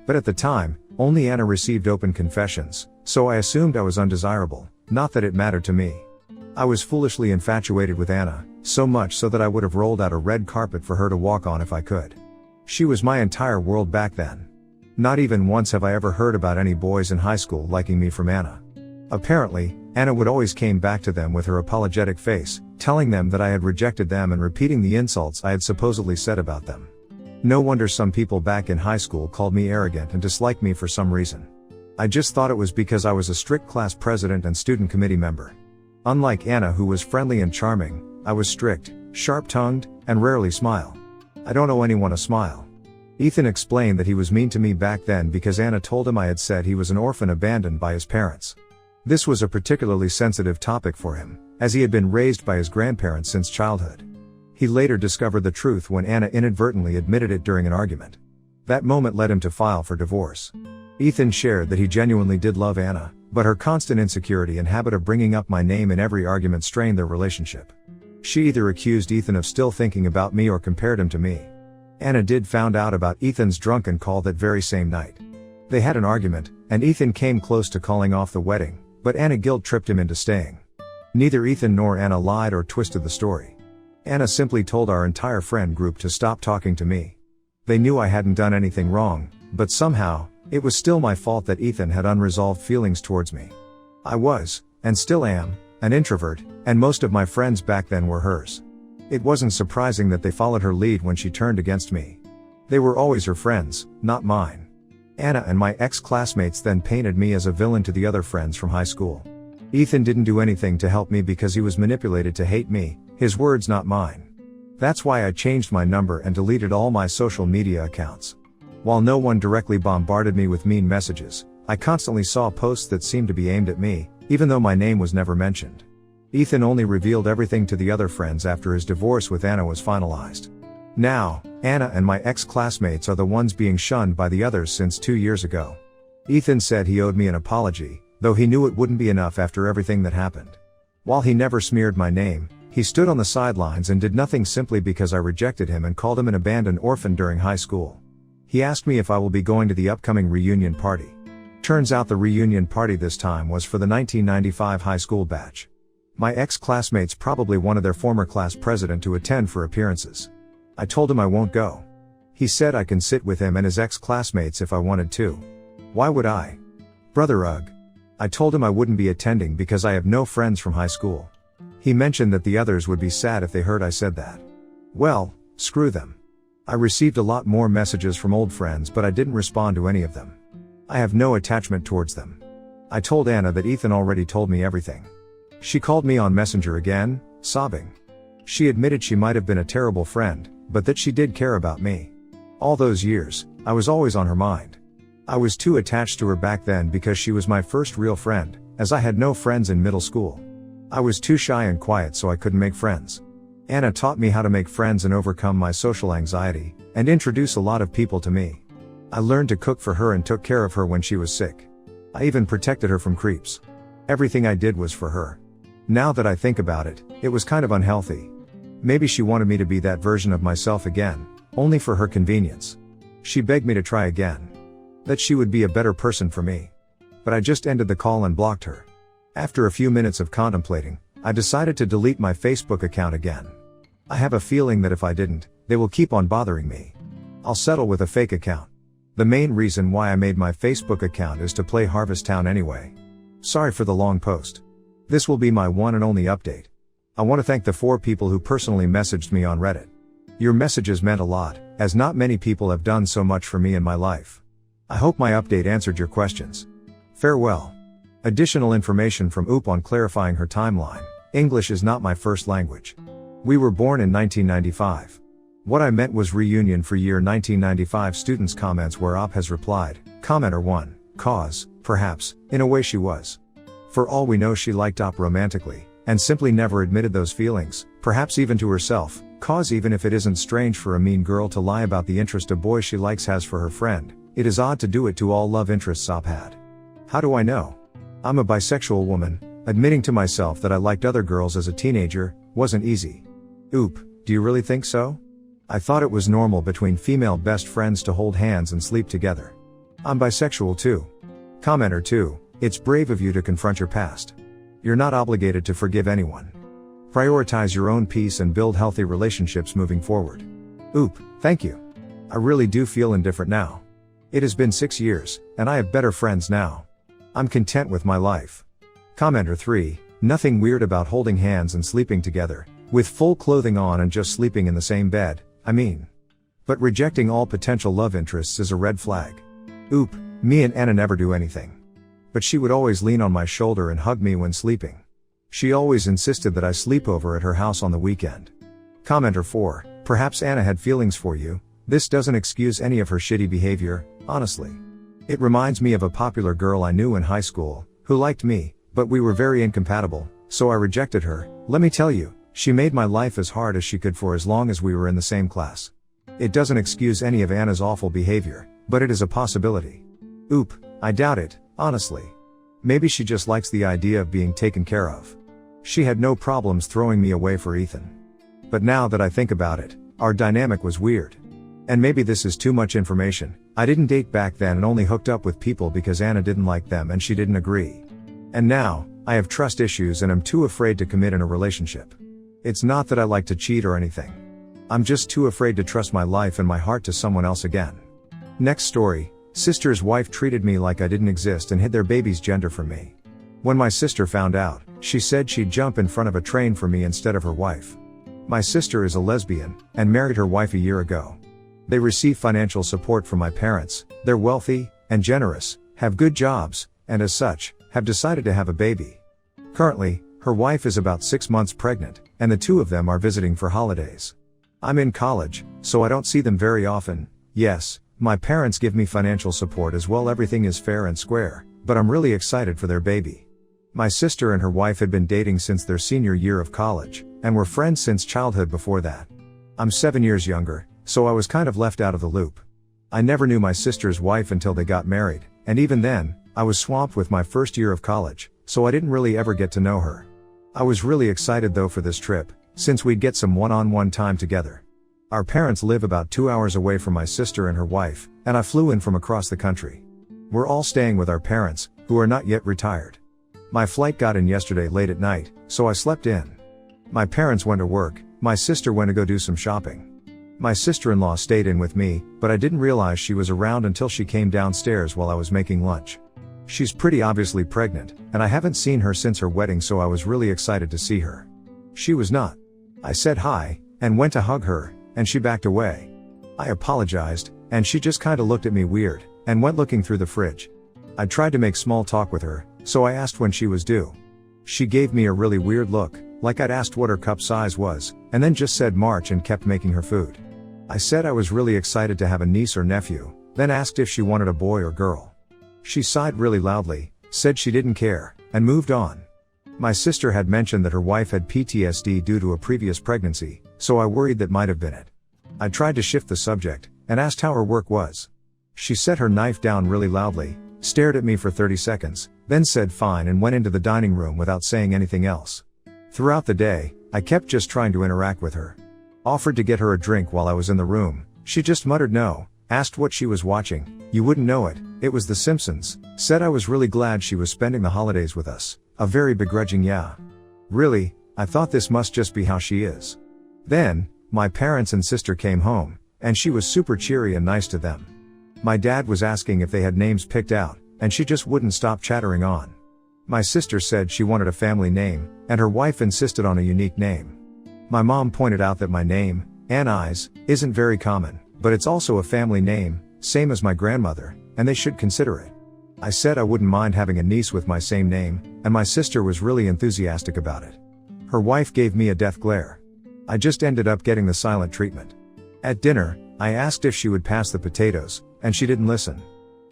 But at the time, only Anna received open confessions, so I assumed I was undesirable, not that it mattered to me. I was foolishly infatuated with Anna, so much so that I would have rolled out a red carpet for her to walk on if I could. She was my entire world back then. Not even once have I ever heard about any boys in high school liking me from Anna. Apparently, Anna would always came back to them with her apologetic face, telling them that I had rejected them and repeating the insults I had supposedly said about them. No wonder some people back in high school called me arrogant and disliked me for some reason. I just thought it was because I was a strict class president and student committee member. Unlike Anna, who was friendly and charming, I was strict, sharp-tongued, and rarely smile. I don't owe anyone a smile. Ethan explained that he was mean to me back then because Anna told him I had said he was an orphan abandoned by his parents. This was a particularly sensitive topic for him, as he had been raised by his grandparents since childhood. He later discovered the truth when Anna inadvertently admitted it during an argument. That moment led him to file for divorce. Ethan shared that he genuinely did love Anna, but her constant insecurity and habit of bringing up my name in every argument strained their relationship. She either accused Ethan of still thinking about me or compared him to me. Anna did found out about Ethan's drunken call that very same night. They had an argument, and Ethan came close to calling off the wedding, but Anna guilt-tripped him into staying. Neither Ethan nor Anna lied or twisted the story. Anna simply told our entire friend group to stop talking to me. They knew I hadn't done anything wrong, but somehow, it was still my fault that Ethan had unresolved feelings towards me. I was, and still am, an introvert, and most of my friends back then were hers. It wasn't surprising that they followed her lead when she turned against me. They were always her friends, not mine. Anna and my ex-classmates then painted me as a villain to the other friends from high school. Ethan didn't do anything to help me because he was manipulated to hate me, his words not mine. That's why I changed my number and deleted all my social media accounts. While no one directly bombarded me with mean messages, I constantly saw posts that seemed to be aimed at me, even though my name was never mentioned. Ethan only revealed everything to the other friends after his divorce with Anna was finalized. Now, Anna and my ex-classmates are the ones being shunned by the others since 2 years ago. Ethan said he owed me an apology, though he knew it wouldn't be enough after everything that happened. While he never smeared my name, He stood on the sidelines and did nothing simply because I rejected him and called him an abandoned orphan during high school. He asked me if I will be going to the upcoming reunion party. Turns out the reunion party this time was for the 1995 high school batch. My ex-classmates probably wanted their former class president to attend for appearances. I told him I won't go. He said I can sit with him and his ex-classmates if I wanted to. Why would I? Brother ugh. I told him I wouldn't be attending because I have no friends from high school. He mentioned that the others would be sad if they heard I said that. Well, screw them. I received a lot more messages from old friends but I didn't respond to any of them. I have no attachment towards them. I told Anna that Ethan already told me everything. She called me on Messenger again, sobbing. She admitted she might have been a terrible friend, but that she did care about me. All those years, I was always on her mind. I was too attached to her back then because she was my first real friend, as I had no friends in middle school. I was too shy and quiet so I couldn't make friends. Anna taught me how to make friends and overcome my social anxiety, and introduce a lot of people to me. I learned to cook for her and took care of her when she was sick. I even protected her from creeps. Everything I did was for her. Now that I think about it, it was kind of unhealthy. Maybe she wanted me to be that version of myself again, only for her convenience. She begged me to try again. That she would be a better person for me. But I just ended the call and blocked her. After a few minutes of contemplating, I decided to delete my Facebook account again. I have a feeling that if I didn't, they will keep on bothering me. I'll settle with a fake account. The main reason why I made my Facebook account is to play Harvest Town anyway. Sorry for the long post. This will be my one and only update. I want to thank the 4 people who personally messaged me on Reddit. Your messages meant a lot, as not many people have done so much for me in my life. I hope my update answered your questions. Farewell. Additional information from Oop on clarifying her timeline. English is not my first language. We were born in 1995. What I meant was reunion for year 1995 students' comments where Op has replied, commenter 1, cause, perhaps, in a way she was. For all we know she liked Op romantically, and simply never admitted those feelings, perhaps even to herself, cause even if it isn't strange for a mean girl to lie about the interest a boy she likes has for her friend, it is odd to do it to all love interests Op had. How do I know? I'm a bisexual woman. Admitting to myself that I liked other girls as a teenager wasn't easy. Oop, do you really think so? I thought it was normal between female best friends to hold hands and sleep together. I'm bisexual too. Commenter 2, it's brave of you to confront your past. You're not obligated to forgive anyone. Prioritize your own peace and build healthy relationships moving forward. Oop, thank you. I really do feel indifferent now. It has been 6 years, and I have better friends now. I'm content with my life. Commenter 3, nothing weird about holding hands and sleeping together, with full clothing on and just sleeping in the same bed, I mean. But rejecting all potential love interests is a red flag. Oop, me and Anna never do anything. But she would always lean on my shoulder and hug me when sleeping. She always insisted that I sleep over at her house on the weekend. Commenter 4, perhaps Anna had feelings for you. This doesn't excuse any of her shitty behavior, honestly. It reminds me of a popular girl I knew in high school, who liked me, but we were very incompatible, so I rejected her. Let me tell you, she made my life as hard as she could for as long as we were in the same class. It doesn't excuse any of Anna's awful behavior, but it is a possibility. Oop, I doubt it, honestly. Maybe she just likes the idea of being taken care of. She had no problems throwing me away for Ethan. But now that I think about it, our dynamic was weird. And maybe this is too much information. I didn't date back then and only hooked up with people because Anna didn't like them and she didn't agree. And now, I have trust issues and I'm too afraid to commit in a relationship. It's not that I like to cheat or anything. I'm just too afraid to trust my life and my heart to someone else again. Next story, sister's wife treated me like I didn't exist and hid their baby's gender from me. When my sister found out, she said she'd jump in front of a train for me instead of her wife. My sister is a lesbian, and married her wife a year ago. They receive financial support from my parents, they're wealthy, and generous, have good jobs, and as such, have decided to have a baby. Currently, her wife is about 6 months pregnant, and the two of them are visiting for holidays. I'm in college, so I don't see them very often. Yes, my parents give me financial support as well, everything is fair and square, but I'm really excited for their baby. My sister and her wife had been dating since their senior year of college, and were friends since childhood before that. I'm 7 years younger, so I was kind of left out of the loop. I never knew my sister's wife until they got married, and even then, I was swamped with my first year of college, so I didn't really ever get to know her. I was really excited though for this trip, since we'd get some one-on-one time together. Our parents live about 2 hours away from my sister and her wife, and I flew in from across the country. We're all staying with our parents, who are not yet retired. My flight got in yesterday late at night, so I slept in. My parents went to work, my sister went to go do some shopping. My sister-in-law stayed in with me, but I didn't realize she was around until she came downstairs while I was making lunch. She's pretty obviously pregnant, and I haven't seen her since her wedding, so I was really excited to see her. She was not. I said hi, and went to hug her, and she backed away. I apologized, and she just kinda looked at me weird, and went looking through the fridge. I tried to make small talk with her, so I asked when she was due. She gave me a really weird look, like I'd asked what her cup size was, and then just said March and kept making her food. I said I was really excited to have a niece or nephew, then asked if she wanted a boy or girl. She sighed really loudly, said she didn't care, and moved on. My sister had mentioned that her wife had PTSD due to a previous pregnancy, so I worried that might have been it. I tried to shift the subject, and asked how her work was. She set her knife down really loudly, stared at me for 30 seconds, then said fine and went into the dining room without saying anything else. Throughout the day, I kept just trying to interact with her. Offered to get her a drink while I was in the room, she just muttered no, asked what she was watching, you wouldn't know it, it was The Simpsons, said I was really glad she was spending the holidays with us, a very begrudging yeah. Really, I thought this must just be how she is. Then, my parents and sister came home, and she was super cheery and nice to them. My dad was asking if they had names picked out, and she just wouldn't stop chattering on. My sister said she wanted a family name, and her wife insisted on a unique name. My mom pointed out that my name, Anais, isn't very common, but it's also a family name, same as my grandmother, and they should consider it. I said I wouldn't mind having a niece with my same name, and my sister was really enthusiastic about it. Her wife gave me a death glare. I just ended up getting the silent treatment. At dinner, I asked if she would pass the potatoes, and she didn't listen.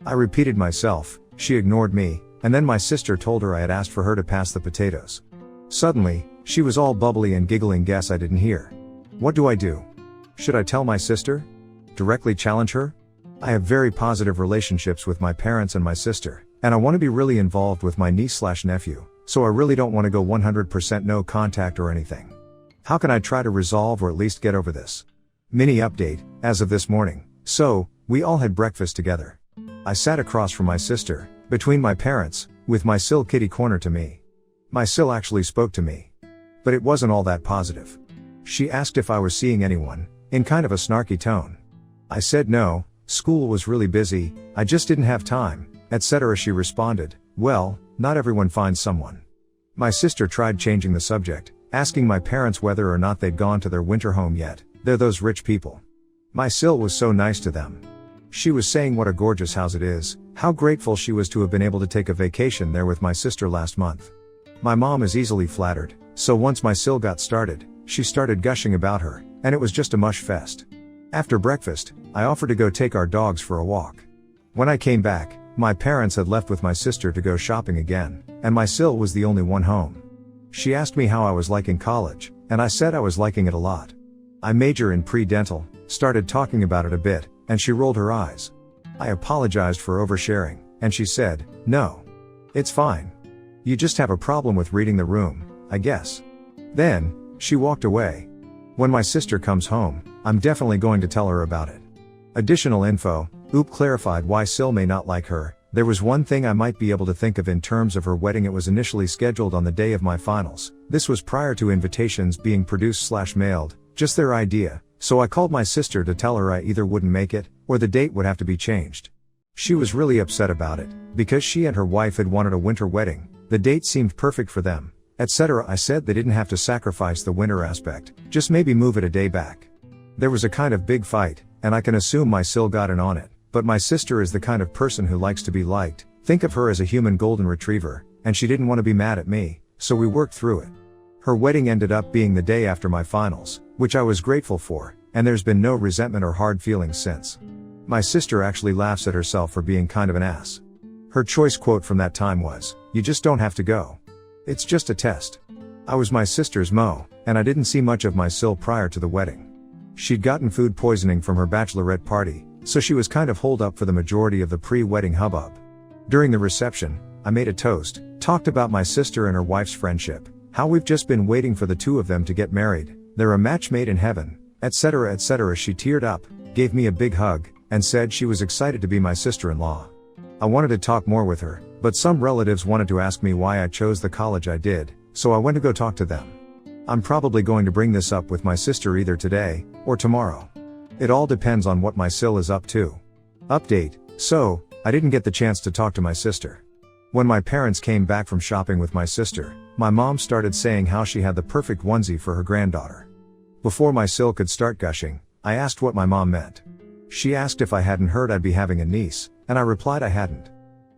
I repeated myself, she ignored me, and then my sister told her I had asked for her to pass the potatoes. Suddenly, she was all bubbly and giggling. Guess I didn't hear. What do I do? Should I tell my sister? Directly challenge her? I have very positive relationships with my parents and my sister, and I want to be really involved with my niece/nephew, so I really don't want to go 100% no contact or anything. How can I try to resolve or at least get over this? Mini update, as of this morning. So, we all had breakfast together. I sat across from my sister, between my parents, with my Sil kitty corner to me. My Sil actually spoke to me. But it wasn't all that positive. She asked if I was seeing anyone, in kind of a snarky tone. I said no, school was really busy, I just didn't have time, etc. She responded, well, not everyone finds someone. My sister tried changing the subject, asking my parents whether or not they'd gone to their winter home yet. They're those rich people. My Sil was so nice to them. She was saying what a gorgeous house it is, how grateful she was to have been able to take a vacation there with my sister last month. My mom is easily flattered, so once my Sil got started, she started gushing about her, and it was just a mush fest. After breakfast, I offered to go take our dogs for a walk. When I came back, my parents had left with my sister to go shopping again, and my Sil was the only one home. She asked me how I was liking college, and I said I was liking it a lot. I major in pre-dental, started talking about it a bit, and she rolled her eyes. I apologized for oversharing, and she said, no. It's fine. You just have a problem with reading the room, I guess. Then, she walked away. When my sister comes home, I'm definitely going to tell her about it. Additional info, Oop clarified why Sil may not like her. There was one thing I might be able to think of in terms of her wedding. It was initially scheduled on the day of my finals. This was prior to invitations being produced/mailed, just their idea, so I called my sister to tell her I either wouldn't make it, or the date would have to be changed. She was really upset about it, because she and her wife had wanted a winter wedding, the date seemed perfect for them, etc. I said they didn't have to sacrifice the winter aspect, just maybe move it a day back. There was a kind of big fight, and I can assume my Sil got in on it, but my sister is the kind of person who likes to be liked, think of her as a human golden retriever, and she didn't want to be mad at me, so we worked through it. Her wedding ended up being the day after my finals, which I was grateful for, and there's been no resentment or hard feelings since. My sister actually laughs at herself for being kind of an ass. Her choice quote from that time was, "You just don't have to go. It's just a test." I was my sister's Mo, and I didn't see much of my Sil prior to the wedding. She'd gotten food poisoning from her bachelorette party, so she was kind of holed up for the majority of the pre-wedding hubbub. During the reception, I made a toast, talked about my sister and her wife's friendship, how we've just been waiting for the two of them to get married, they're a match made in heaven, etc. etc. She teared up, gave me a big hug, and said she was excited to be my sister-in-law. I wanted to talk more with her, but some relatives wanted to ask me why I chose the college I did, so I went to go talk to them. I'm probably going to bring this up with my sister either today, or tomorrow. It all depends on what my sil is up to. Update: so, I didn't get the chance to talk to my sister. When my parents came back from shopping with my sister, my mom started saying how she had the perfect onesie for her granddaughter. Before my sil could start gushing, I asked what my mom meant. She asked if I hadn't heard I'd be having a niece, and I replied I hadn't.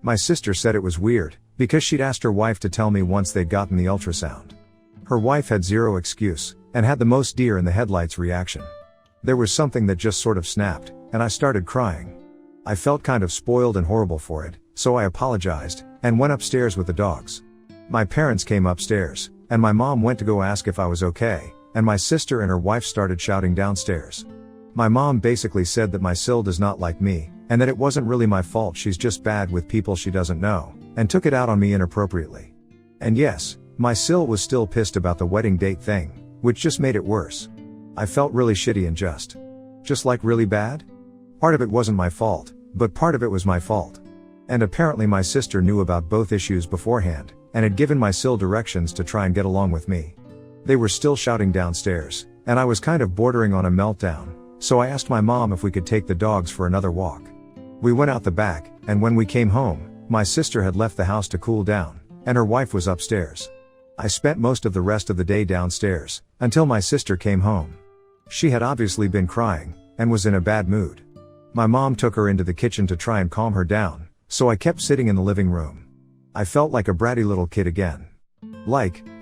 My sister said it was weird, because she'd asked her wife to tell me once they'd gotten the ultrasound. Her wife had zero excuse, and had the most deer in the headlights reaction. There was something that just sort of snapped, and I started crying. I felt kind of spoiled and horrible for it, so I apologized, and went upstairs with the dogs. My parents came upstairs, and my mom went to go ask if I was okay, and my sister and her wife started shouting downstairs. My mom basically said that my sil does not like me, and that it wasn't really my fault, she's just bad with people she doesn't know, and took it out on me inappropriately. And yes, my sil was still pissed about the wedding date thing, which just made it worse. I felt really shitty and just like really bad? Part of it wasn't my fault, but part of it was my fault. And apparently my sister knew about both issues beforehand, and had given my sil directions to try and get along with me. They were still shouting downstairs, and I was kind of bordering on a meltdown, so I asked my mom if we could take the dogs for another walk. We went out the back, and when we came home, my sister had left the house to cool down, and her wife was upstairs. I spent most of the rest of the day downstairs, until my sister came home. She had obviously been crying, and was in a bad mood. My mom took her into the kitchen to try and calm her down, so I kept sitting in the living room. I felt like a bratty little kid again.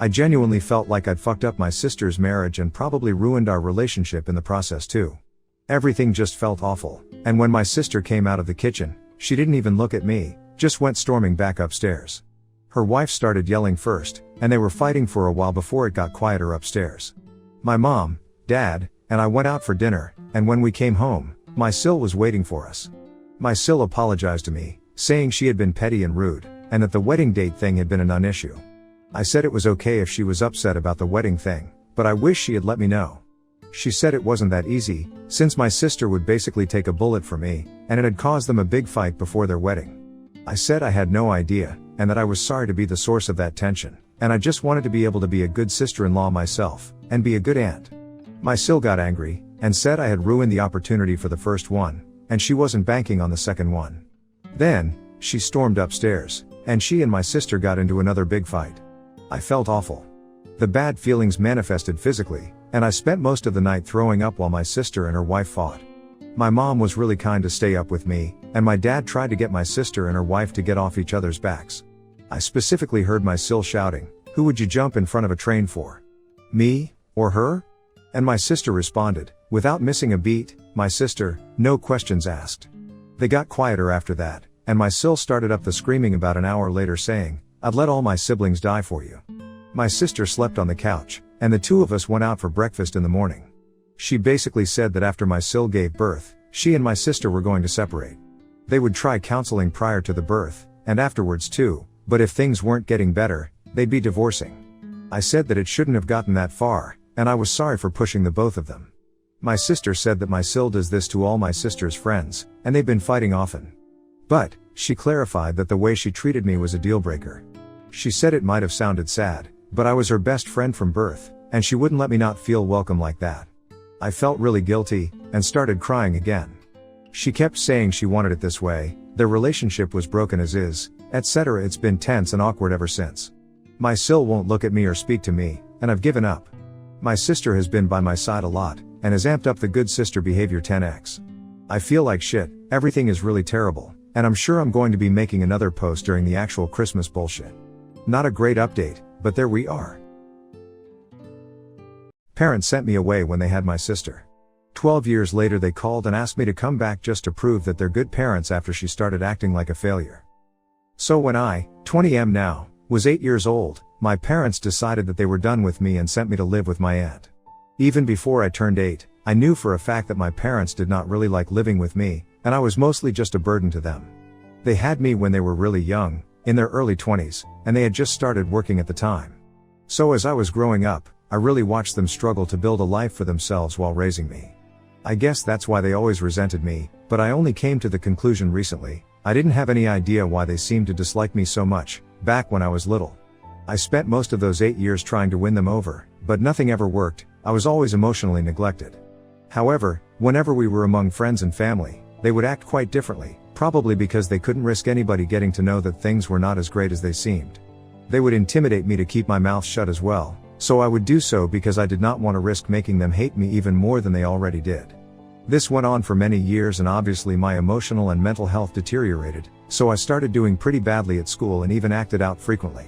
I genuinely felt like I'd fucked up my sister's marriage and probably ruined our relationship in the process too. Everything just felt awful, and when my sister came out of the kitchen, she didn't even look at me, just went storming back upstairs. Her wife started yelling first, and they were fighting for a while before it got quieter upstairs. My mom, dad, and I went out for dinner, and when we came home, my sil was waiting for us. My sil apologized to me, saying she had been petty and rude, and that the wedding date thing had been a non-issue. I said it was okay if she was upset about the wedding thing, but I wish she had let me know. She said it wasn't that easy, since my sister would basically take a bullet for me, and it had caused them a big fight before their wedding. I said I had no idea, and that I was sorry to be the source of that tension, and I just wanted to be able to be a good sister-in-law myself, and be a good aunt. My sil got angry, and said I had ruined the opportunity for the first one, and she wasn't banking on the second one. Then, she stormed upstairs, and she and my sister got into another big fight. I felt awful. The bad feelings manifested physically, and I spent most of the night throwing up while my sister and her wife fought. My mom was really kind to stay up with me, and my dad tried to get my sister and her wife to get off each other's backs. I specifically heard my sil shouting, "Who would you jump in front of a train for? Me, or her?" And my sister responded, without missing a beat, "My sister, no questions asked." They got quieter after that, and my sil started up the screaming about an hour later saying, "I'd let all my siblings die for you." My sister slept on the couch, and the two of us went out for breakfast in the morning. She basically said that after my sil gave birth, she and my sister were going to separate. They would try counseling prior to the birth, and afterwards too, but if things weren't getting better, they'd be divorcing. I said that it shouldn't have gotten that far, and I was sorry for pushing the both of them. My sister said that my sil does this to all my sister's friends, and they've been fighting often. But, she clarified that the way she treated me was a deal breaker. She said it might have sounded sad, but I was her best friend from birth, and she wouldn't let me not feel welcome like that. I felt really guilty, and started crying again. She kept saying she wanted it this way, their relationship was broken as is, etc. It's been tense and awkward ever since. My sil won't look at me or speak to me, and I've given up. My sister has been by my side a lot, and has amped up the good sister behavior 10x. I feel like shit, everything is really terrible, and I'm sure I'm going to be making another post during the actual Christmas bullshit. Not a great update, but there we are. Parents sent me away when they had my sister. 12 years later they called and asked me to come back just to prove that they're good parents after she started acting like a failure. So when I, 20 now, was 8 years old, my parents decided that they were done with me and sent me to live with my aunt. Even before I turned 8, I knew for a fact that my parents did not really like living with me, and I was mostly just a burden to them. They had me when they were really young, in their early 20s, and they had just started working at the time. So as I was growing up, I really watched them struggle to build a life for themselves while raising me. I guess that's why they always resented me, but I only came to the conclusion recently. I didn't have any idea why they seemed to dislike me so much, back when I was little. I spent most of those 8 years trying to win them over, but nothing ever worked. I was always emotionally neglected. However, whenever we were among friends and family, they would act quite differently, probably because they couldn't risk anybody getting to know that things were not as great as they seemed. They would intimidate me to keep my mouth shut as well, so I would do so because I did not want to risk making them hate me even more than they already did. This went on for many years and obviously my emotional and mental health deteriorated, so I started doing pretty badly at school and even acted out frequently.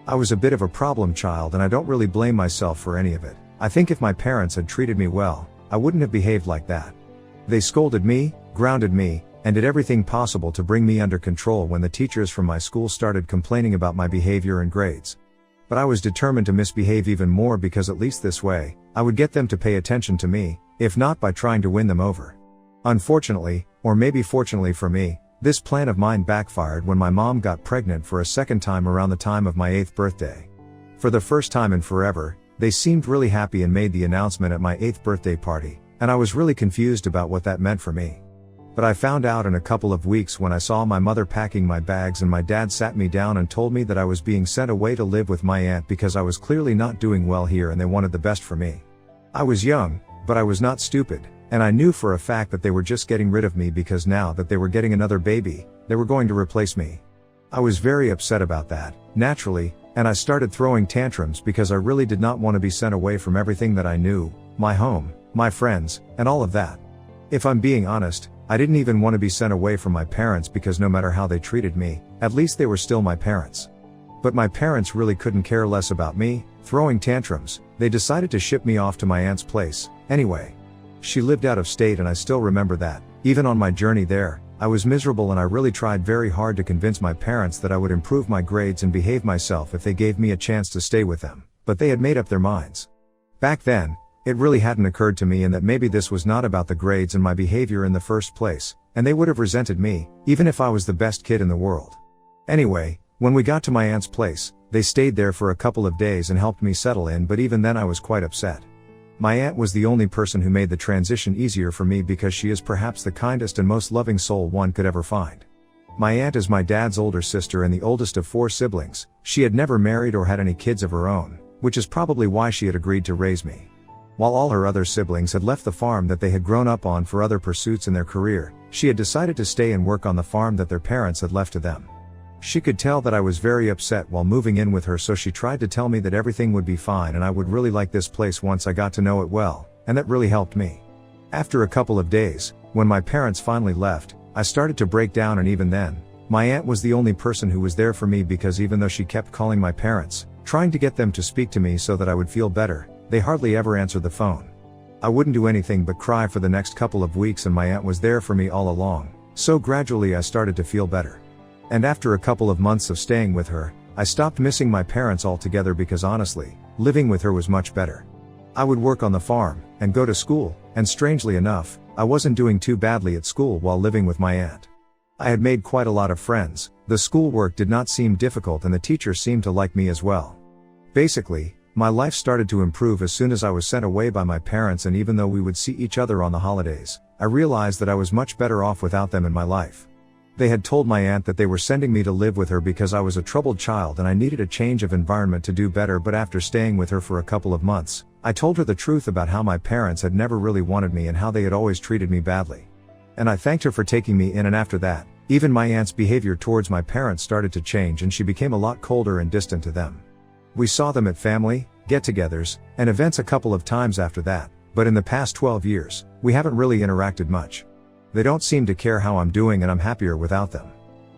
I was a bit of a problem child and I don't really blame myself for any of it. I think if my parents had treated me well, I wouldn't have behaved like that. They scolded me, grounded me, and did everything possible to bring me under control when the teachers from my school started complaining about my behavior and grades. But I was determined to misbehave even more because at least this way, I would get them to pay attention to me, if not by trying to win them over. Unfortunately, or maybe fortunately for me, this plan of mine backfired when my mom got pregnant for a second time around the time of my 8th birthday. For the first time in forever, they seemed really happy and made the announcement at my 8th birthday party, and I was really confused about what that meant for me. But I found out in a couple of weeks when I saw my mother packing my bags and my dad sat me down and told me that I was being sent away to live with my aunt because I was clearly not doing well here and they wanted the best for me. I was young, but I was not stupid, and I knew for a fact that they were just getting rid of me because now that they were getting another baby, they were going to replace me. I was very upset about that, naturally, and I started throwing tantrums because I really did not want to be sent away from everything that I knew, my home, my friends, and all of that. If I'm being honest, I didn't even want to be sent away from my parents because no matter how they treated me, at least they were still my parents. But my parents really couldn't care less about me, throwing tantrums. They decided to ship me off to my aunt's place, anyway. She lived out of state and I still remember that. Even on my journey there, I was miserable and I really tried very hard to convince my parents that I would improve my grades and behave myself if they gave me a chance to stay with them, but they had made up their minds. Back then, it really hadn't occurred to me and that maybe this was not about the grades and my behavior in the first place, and they would have resented me, even if I was the best kid in the world. Anyway, when we got to my aunt's place, they stayed there for a couple of days and helped me settle in, but even then I was quite upset. My aunt was the only person who made the transition easier for me because she is perhaps the kindest and most loving soul one could ever find. My aunt is my dad's older sister and the oldest of 4 siblings. She had never married or had any kids of her own, which is probably why she had agreed to raise me. While all her other siblings had left the farm that they had grown up on for other pursuits in their career, she had decided to stay and work on the farm that their parents had left to them. She could tell that I was very upset while moving in with her, so she tried to tell me that everything would be fine and I would really like this place once I got to know it well, and that really helped me. After a couple of days, when my parents finally left, I started to break down, and even then, my aunt was the only person who was there for me because even though she kept calling my parents, trying to get them to speak to me so that I would feel better, they hardly ever answered the phone. I wouldn't do anything but cry for the next couple of weeks and my aunt was there for me all along, so gradually I started to feel better. And after a couple of months of staying with her, I stopped missing my parents altogether because honestly, living with her was much better. I would work on the farm, and go to school, and strangely enough, I wasn't doing too badly at school while living with my aunt. I had made quite a lot of friends, the schoolwork did not seem difficult and the teachers seemed to like me as well. Basically, my life started to improve as soon as I was sent away by my parents, and even though we would see each other on the holidays, I realized that I was much better off without them in my life. They had told my aunt that they were sending me to live with her because I was a troubled child and I needed a change of environment to do better, but after staying with her for a couple of months, I told her the truth about how my parents had never really wanted me and how they had always treated me badly. And I thanked her for taking me in, and after that, even my aunt's behavior towards my parents started to change and she became a lot colder and distant to them. We saw them at family, get-togethers, and events a couple of times after that, but in the past 12 years, we haven't really interacted much. They don't seem to care how I'm doing and I'm happier without them.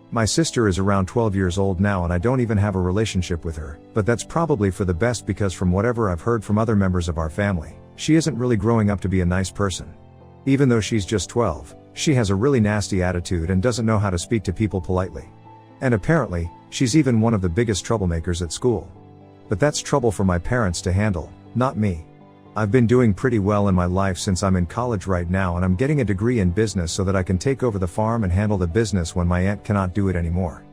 My sister is around 12 years old now and I don't even have a relationship with her, but that's probably for the best because from whatever I've heard from other members of our family, she isn't really growing up to be a nice person. Even though she's just 12, she has a really nasty attitude and doesn't know how to speak to people politely. And apparently, she's even one of the biggest troublemakers at school. But that's trouble for my parents to handle, not me. I've been doing pretty well in my life since I'm in college right now and I'm getting a degree in business so that I can take over the farm and handle the business when my aunt cannot do it anymore.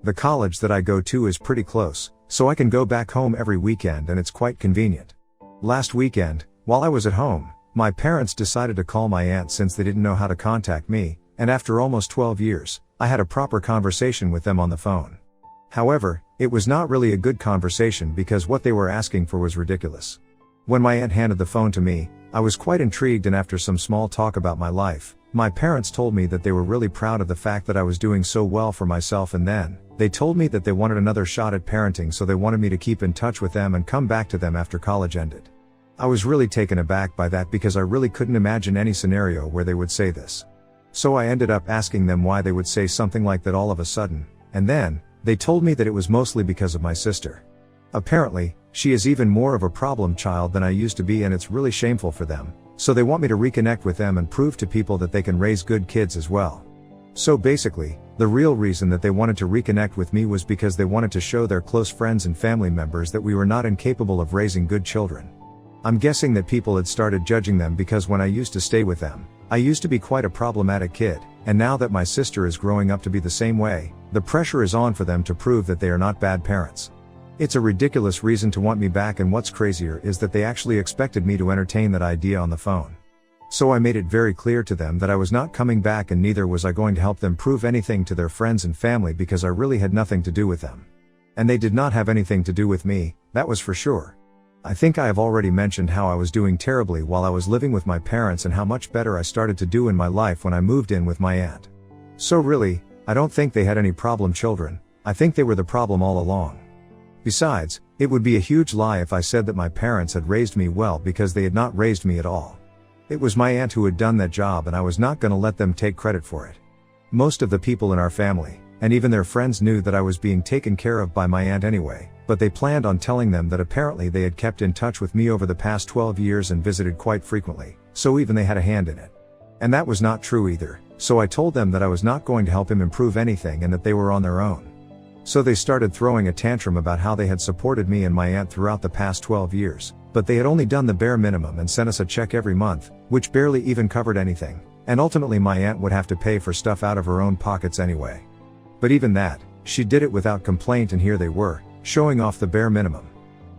The college that I go to is pretty close, so I can go back home every weekend and it's quite convenient. Last weekend, while I was at home, my parents decided to call my aunt since they didn't know how to contact me, and after almost 12 years, I had a proper conversation with them on the phone. However, it was not really a good conversation because what they were asking for was ridiculous. When my aunt handed the phone to me, I was quite intrigued, and after some small talk about my life, my parents told me that they were really proud of the fact that I was doing so well for myself, and then, they told me that they wanted another shot at parenting, so they wanted me to keep in touch with them and come back to them after college ended. I was really taken aback by that because I really couldn't imagine any scenario where they would say this. So I ended up asking them why they would say something like that all of a sudden, and then, they told me that it was mostly because of my sister. Apparently, she is even more of a problem child than I used to be, and it's really shameful for them, so they want me to reconnect with them and prove to people that they can raise good kids as well. So basically, the real reason that they wanted to reconnect with me was because they wanted to show their close friends and family members that we were not incapable of raising good children. I'm guessing that people had started judging them because when I used to stay with them, I used to be quite a problematic kid, and now that my sister is growing up to be the same way, the pressure is on for them to prove that they are not bad parents. It's a ridiculous reason to want me back, and what's crazier is that they actually expected me to entertain that idea on the phone. So I made it very clear to them that I was not coming back, and neither was I going to help them prove anything to their friends and family because I really had nothing to do with them. And they did not have anything to do with me, that was for sure. I think I have already mentioned how I was doing terribly while I was living with my parents and how much better I started to do in my life when I moved in with my aunt. So really, I don't think they had any problem children, I think they were the problem all along. Besides, it would be a huge lie if I said that my parents had raised me well, because they had not raised me at all. It was my aunt who had done that job, and I was not going to let them take credit for it. Most of the people in our family, and even their friends, knew that I was being taken care of by my aunt anyway, but they planned on telling them that apparently they had kept in touch with me over the past 12 years and visited quite frequently, so even they had a hand in it. And that was not true either, so I told them that I was not going to help him improve anything and that they were on their own. So they started throwing a tantrum about how they had supported me and my aunt throughout the past 12 years, but they had only done the bare minimum and sent us a check every month, which barely even covered anything, and ultimately my aunt would have to pay for stuff out of her own pockets anyway. But even that, she did it without complaint, and here they were, showing off the bare minimum.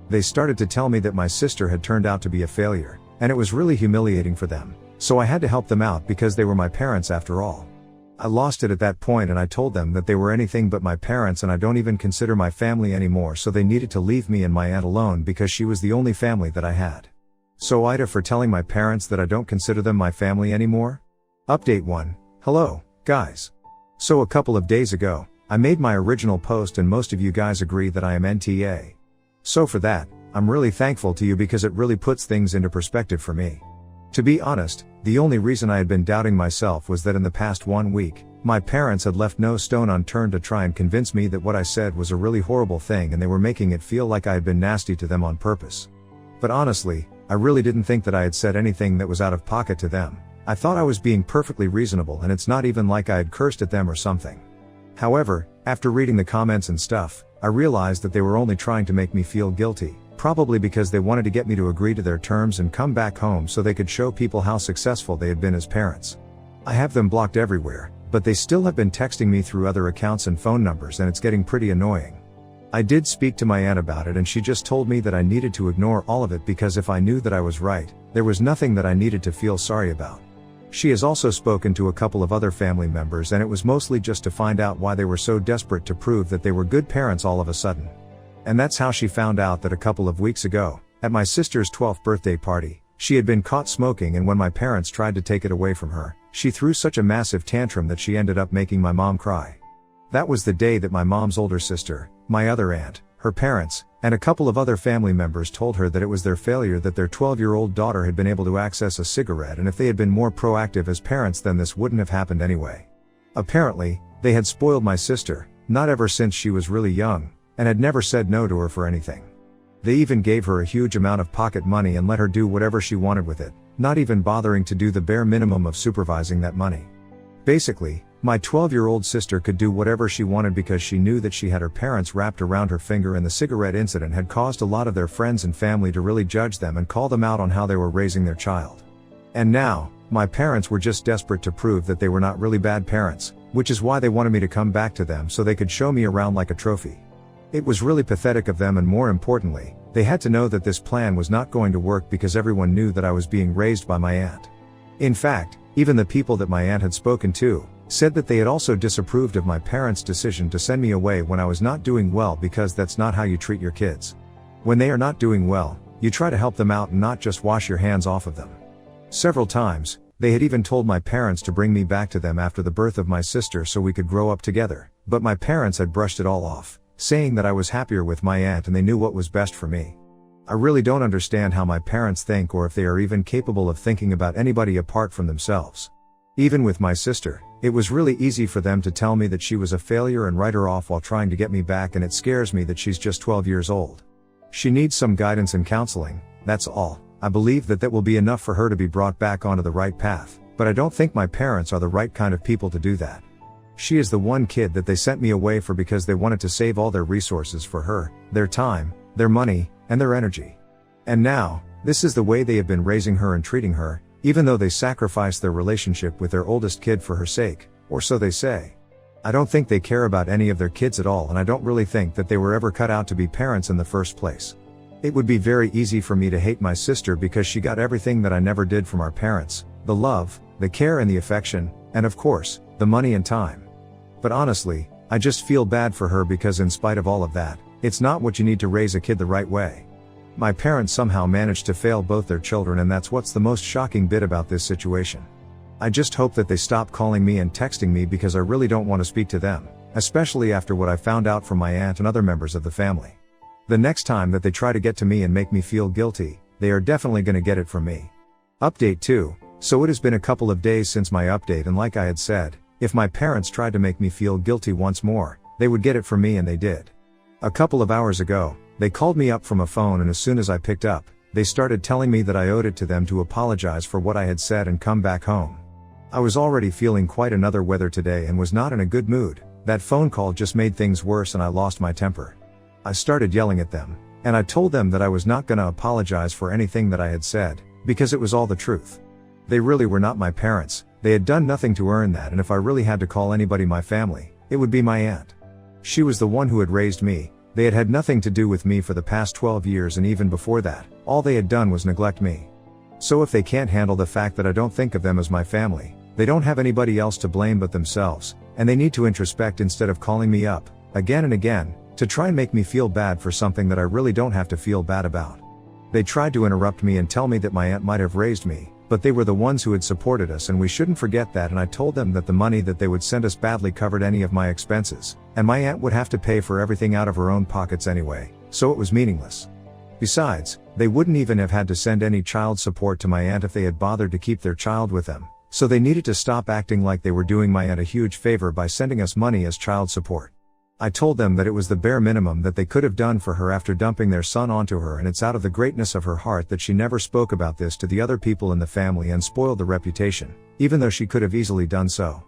They started to tell me that my sister had turned out to be a failure, and it was really humiliating for them, so I had to help them out because they were my parents after all. I lost it at that point, and I told them that they were anything but my parents, and I don't even consider my family anymore, so they needed to leave me and my aunt alone because she was the only family that I had. So AITA for telling my parents that I don't consider them my family anymore? Update 1. Hello, guys. So a couple of days ago, I made my original post and most of you guys agree that I am NTA. So for that, I'm really thankful to you because it really puts things into perspective for me. To be honest, the only reason I had been doubting myself was that in the past 1 week, my parents had left no stone unturned to try and convince me that what I said was a really horrible thing, and they were making it feel like I had been nasty to them on purpose. But honestly, I really didn't think that I had said anything that was out of pocket to them. I thought I was being perfectly reasonable, and it's not even like I had cursed at them or something. However, after reading the comments and stuff, I realized that they were only trying to make me feel guilty, probably because they wanted to get me to agree to their terms and come back home so they could show people how successful they had been as parents. I have them blocked everywhere, but they still have been texting me through other accounts and phone numbers, and it's getting pretty annoying. I did speak to my aunt about it, and she just told me that I needed to ignore all of it because if I knew that I was right, there was nothing that I needed to feel sorry about. She has also spoken to a couple of other family members, and it was mostly just to find out why they were so desperate to prove that they were good parents all of a sudden. And that's how she found out that a couple of weeks ago, at my sister's 12th birthday party, she had been caught smoking, and when my parents tried to take it away from her, she threw such a massive tantrum that she ended up making my mom cry. That was the day that my mom's older sister, my other aunt, her parents, and a couple of other family members told her that it was their failure that their 12-year-old daughter had been able to access a cigarette, and if they had been more proactive as parents then this wouldn't have happened anyway. Apparently, they had spoiled my sister, not ever since she was really young, and had never said no to her for anything. They even gave her a huge amount of pocket money and let her do whatever she wanted with it, not even bothering to do the bare minimum of supervising that money. Basically, my 12-year-old sister could do whatever she wanted because she knew that she had her parents wrapped around her finger, and the cigarette incident had caused a lot of their friends and family to really judge them and call them out on how they were raising their child. And now, My parents were just desperate to prove that they were not really bad parents, which is why they wanted me to come back to them so they could show me around like a trophy. It was really pathetic of them, and more importantly, they had to know that this plan was not going to work because everyone knew that I was being raised by my aunt. In fact, even the people that my aunt had spoken to said that they had also disapproved of my parents' decision to send me away when I was not doing well, because that's not how you treat your kids. When they are not doing well, you try to help them out and not just wash your hands off of them. Several times, they had even told my parents to bring me back to them after the birth of my sister so we could grow up together, but my parents had brushed it all off, saying that I was happier with my aunt and they knew what was best for me. I really don't understand how my parents think, or if they are even capable of thinking about anybody apart from themselves. Even with my sister, it was really easy for them to tell me that she was a failure and write her off while trying to get me back, and it scares me that she's just 12 years old. She needs some guidance and counseling, that's all. I believe that will be enough for her to be brought back onto the right path, but I don't think my parents are the right kind of people to do that. She is the one kid that they sent me away for because they wanted to save all their resources for her, their time, their money, and their energy. And now, this is the way they have been raising her and treating her, even though they sacrificed their relationship with their oldest kid for her sake, or so they say. I don't think they care about any of their kids at all, and I don't really think that they were ever cut out to be parents in the first place. It would be very easy for me to hate my sister because she got everything that I never did from our parents: the love, the care and the affection, and of course, the money and time. But honestly, I just feel bad for her because in spite of all of that, it's not what you need to raise a kid the right way. My parents somehow managed to fail both their children, and that's what's the most shocking bit about this situation. I just hope that they stop calling me and texting me because I really don't want to speak to them, especially after what I found out from my aunt and other members of the family. The next time that they try to get to me and make me feel guilty, they are definitely going to get it from me. Update 2. So it has been a couple of days since my update, and like I had said, if my parents tried to make me feel guilty once more, they would get it from me, and they did. A couple of hours ago, they called me up from a phone, and as soon as I picked up, they started telling me that I owed it to them to apologize for what I had said and come back home. I was already feeling quite another weather today and was not in a good mood. That phone call just made things worse and I lost my temper. I started yelling at them, and I told them that I was not gonna apologize for anything that I had said, because it was all the truth. They really were not my parents, they had done nothing to earn that, and if I really had to call anybody my family, it would be my aunt. She was the one who had raised me. They had had nothing to do with me for the past 12 years, and even before that, all they had done was neglect me. So if they can't handle the fact that I don't think of them as my family, they don't have anybody else to blame but themselves, and they need to introspect instead of calling me up, again and again, to try and make me feel bad for something that I really don't have to feel bad about. They tried to interrupt me and tell me that my aunt might have raised me, but they were the ones who had supported us and we shouldn't forget that, and I told them that the money that they would send us badly covered any of my expenses, and my aunt would have to pay for everything out of her own pockets anyway, so it was meaningless. Besides, they wouldn't even have had to send any child support to my aunt if they had bothered to keep their child with them, so they needed to stop acting like they were doing my aunt a huge favor by sending us money as child support. I told them that it was the bare minimum that they could have done for her after dumping their son onto her, and it's out of the greatness of her heart that she never spoke about this to the other people in the family and spoiled the reputation, even though she could have easily done so.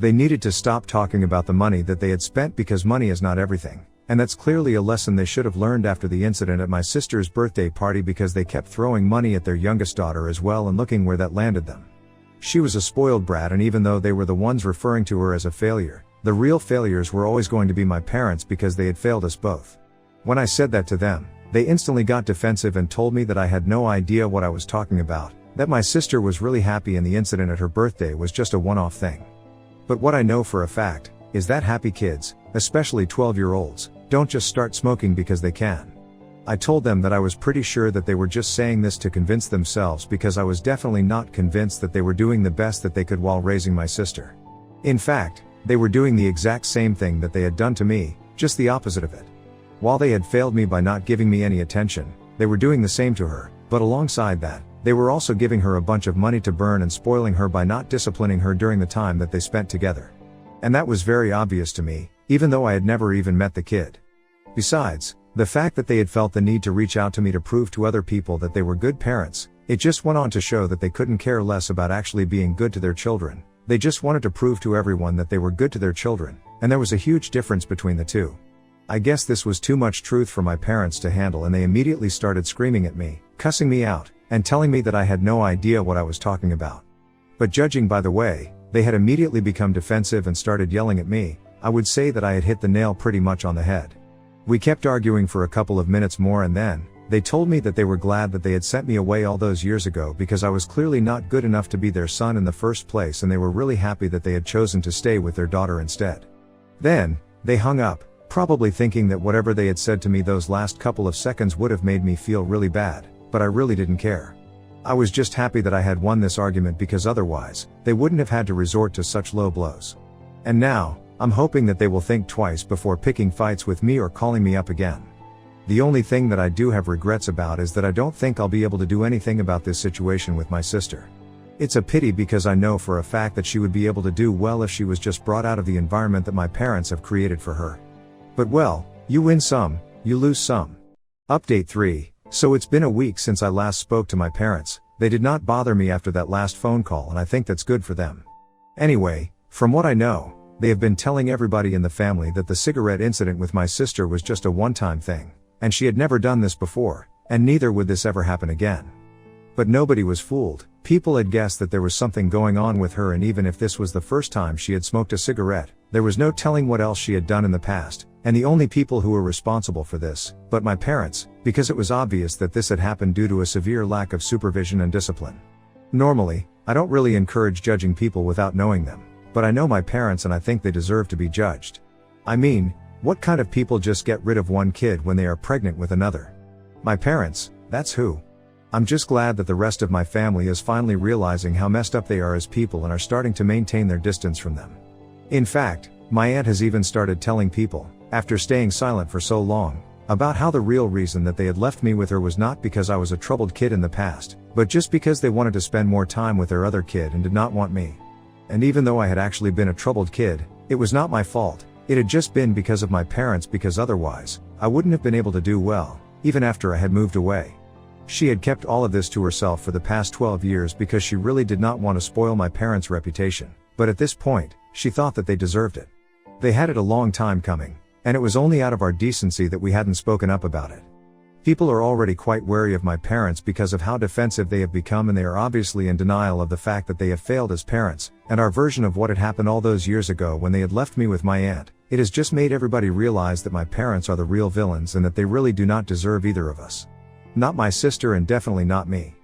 They needed to stop talking about the money that they had spent, because money is not everything, and that's clearly a lesson they should have learned after the incident at my sister's birthday party, because they kept throwing money at their youngest daughter as well, and looking where that landed them. She was a spoiled brat, and even though they were the ones referring to her as a failure, the real failures were always going to be my parents because they had failed us both. When I said that to them, they instantly got defensive and told me that I had no idea what I was talking about, that my sister was really happy and the incident at her birthday was just a one-off thing. But what I know for a fact is that happy kids, especially 12-year-olds, don't just start smoking because they can. I told them that I was pretty sure that they were just saying this to convince themselves, because I was definitely not convinced that they were doing the best that they could while raising my sister. In fact, they were doing the exact same thing that they had done to me, just the opposite of it. While they had failed me by not giving me any attention, they were doing the same to her, but alongside that, they were also giving her a bunch of money to burn and spoiling her by not disciplining her during the time that they spent together. And that was very obvious to me, even though I had never even met the kid. Besides, the fact that they had felt the need to reach out to me to prove to other people that they were good parents, it just went on to show that they couldn't care less about actually being good to their children. They just wanted to prove to everyone that they were good to their children, and there was a huge difference between the two. I guess this was too much truth for my parents to handle, and they immediately started screaming at me, cussing me out, and telling me that I had no idea what I was talking about. But judging by the way they had immediately become defensive and started yelling at me, I would say that I had hit the nail pretty much on the head. We kept arguing for a couple of minutes more, and then they told me that they were glad that they had sent me away all those years ago because I was clearly not good enough to be their son in the first place, and they were really happy that they had chosen to stay with their daughter instead. Then they hung up, probably thinking that whatever they had said to me those last couple of seconds would have made me feel really bad, but I really didn't care. I was just happy that I had won this argument, because otherwise, they wouldn't have had to resort to such low blows. And now, I'm hoping that they will think twice before picking fights with me or calling me up again. The only thing that I do have regrets about is that I don't think I'll be able to do anything about this situation with my sister. It's a pity, because I know for a fact that she would be able to do well if she was just brought out of the environment that my parents have created for her. But well, you win some, you lose some. Update 3. So it's been a week since I last spoke to my parents. They did not bother me after that last phone call, and I think that's good for them. Anyway, from what I know, they have been telling everybody in the family that the cigarette incident with my sister was just a one-time thing, and she had never done this before, and neither would this ever happen again. But nobody was fooled. People had guessed that there was something going on with her, and even if this was the first time she had smoked a cigarette, there was no telling what else she had done in the past, and the only people who were responsible for this, but my parents, because it was obvious that this had happened due to a severe lack of supervision and discipline. Normally, I don't really encourage judging people without knowing them, but I know my parents and I think they deserve to be judged. I mean, what kind of people just get rid of one kid when they are pregnant with another? My parents, that's who. I'm just glad that the rest of my family is finally realizing how messed up they are as people and are starting to maintain their distance from them. In fact, my aunt has even started telling people, after staying silent for so long, about how the real reason that they had left me with her was not because I was a troubled kid in the past, but just because they wanted to spend more time with their other kid and did not want me. And even though I had actually been a troubled kid, it was not my fault. It had just been because of my parents, because otherwise, I wouldn't have been able to do well, even after I had moved away. She had kept all of this to herself for the past 12 years because she really did not want to spoil my parents' reputation, but at this point, she thought that they deserved it. They had it a long time coming, and it was only out of our decency that we hadn't spoken up about it. People are already quite wary of my parents because of how defensive they have become, and they are obviously in denial of the fact that they have failed as parents, and our version of what had happened all those years ago when they had left me with my aunt. It has just made everybody realize that my parents are the real villains and that they really do not deserve either of us. Not my sister, and definitely not me.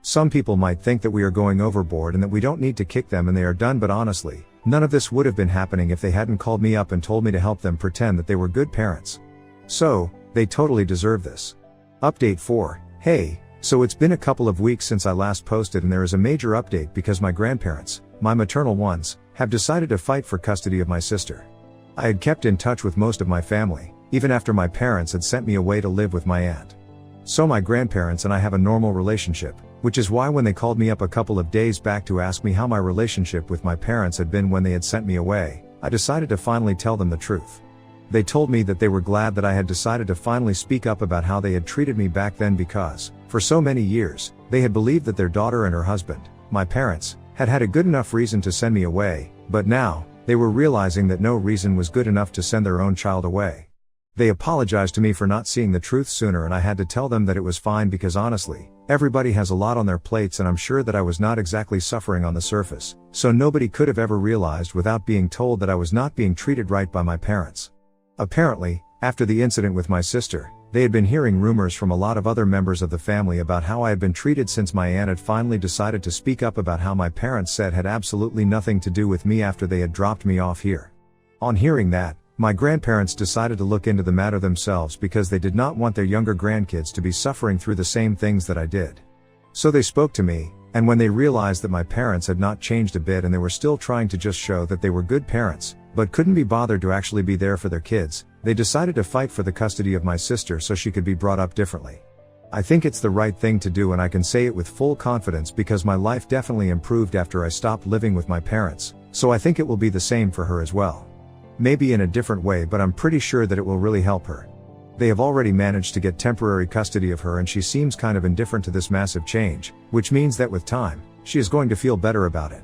Some people might think that we are going overboard and that we don't need to kick them and they are done, but honestly, none of this would have been happening if they hadn't called me up and told me to help them pretend that they were good parents. So, they totally deserve this. Update 4. Hey, so it's been a couple of weeks since I last posted, and there is a major update because my grandparents, my maternal ones, have decided to fight for custody of my sister. I had kept in touch with most of my family, even after my parents had sent me away to live with my aunt. So my grandparents and I have a normal relationship, which is why when they called me up a couple of days back to ask me how my relationship with my parents had been when they had sent me away, I decided to finally tell them the truth. They told me that they were glad that I had decided to finally speak up about how they had treated me back then, because, for so many years, they had believed that their daughter and her husband, my parents, had had a good enough reason to send me away, but now, they were realizing that no reason was good enough to send their own child away. They apologized to me for not seeing the truth sooner, and I had to tell them that it was fine because honestly, everybody has a lot on their plates, and I'm sure that I was not exactly suffering on the surface, so nobody could have ever realized without being told that I was not being treated right by my parents. Apparently, after the incident with my sister, they had been hearing rumors from a lot of other members of the family about how I had been treated since my aunt had finally decided to speak up about how my parents said had absolutely nothing to do with me after they had dropped me off here. On hearing that, my grandparents decided to look into the matter themselves because they did not want their younger grandkids to be suffering through the same things that I did. So they spoke to me, and when they realized that my parents had not changed a bit and they were still trying to just show that they were good parents, but couldn't be bothered to actually be there for their kids, they decided to fight for the custody of my sister so she could be brought up differently. I think it's the right thing to do, and I can say it with full confidence because my life definitely improved after I stopped living with my parents, so I think it will be the same for her as well. Maybe in a different way, but I'm pretty sure that it will really help her. They have already managed to get temporary custody of her, and she seems kind of indifferent to this massive change, which means that with time, she is going to feel better about it.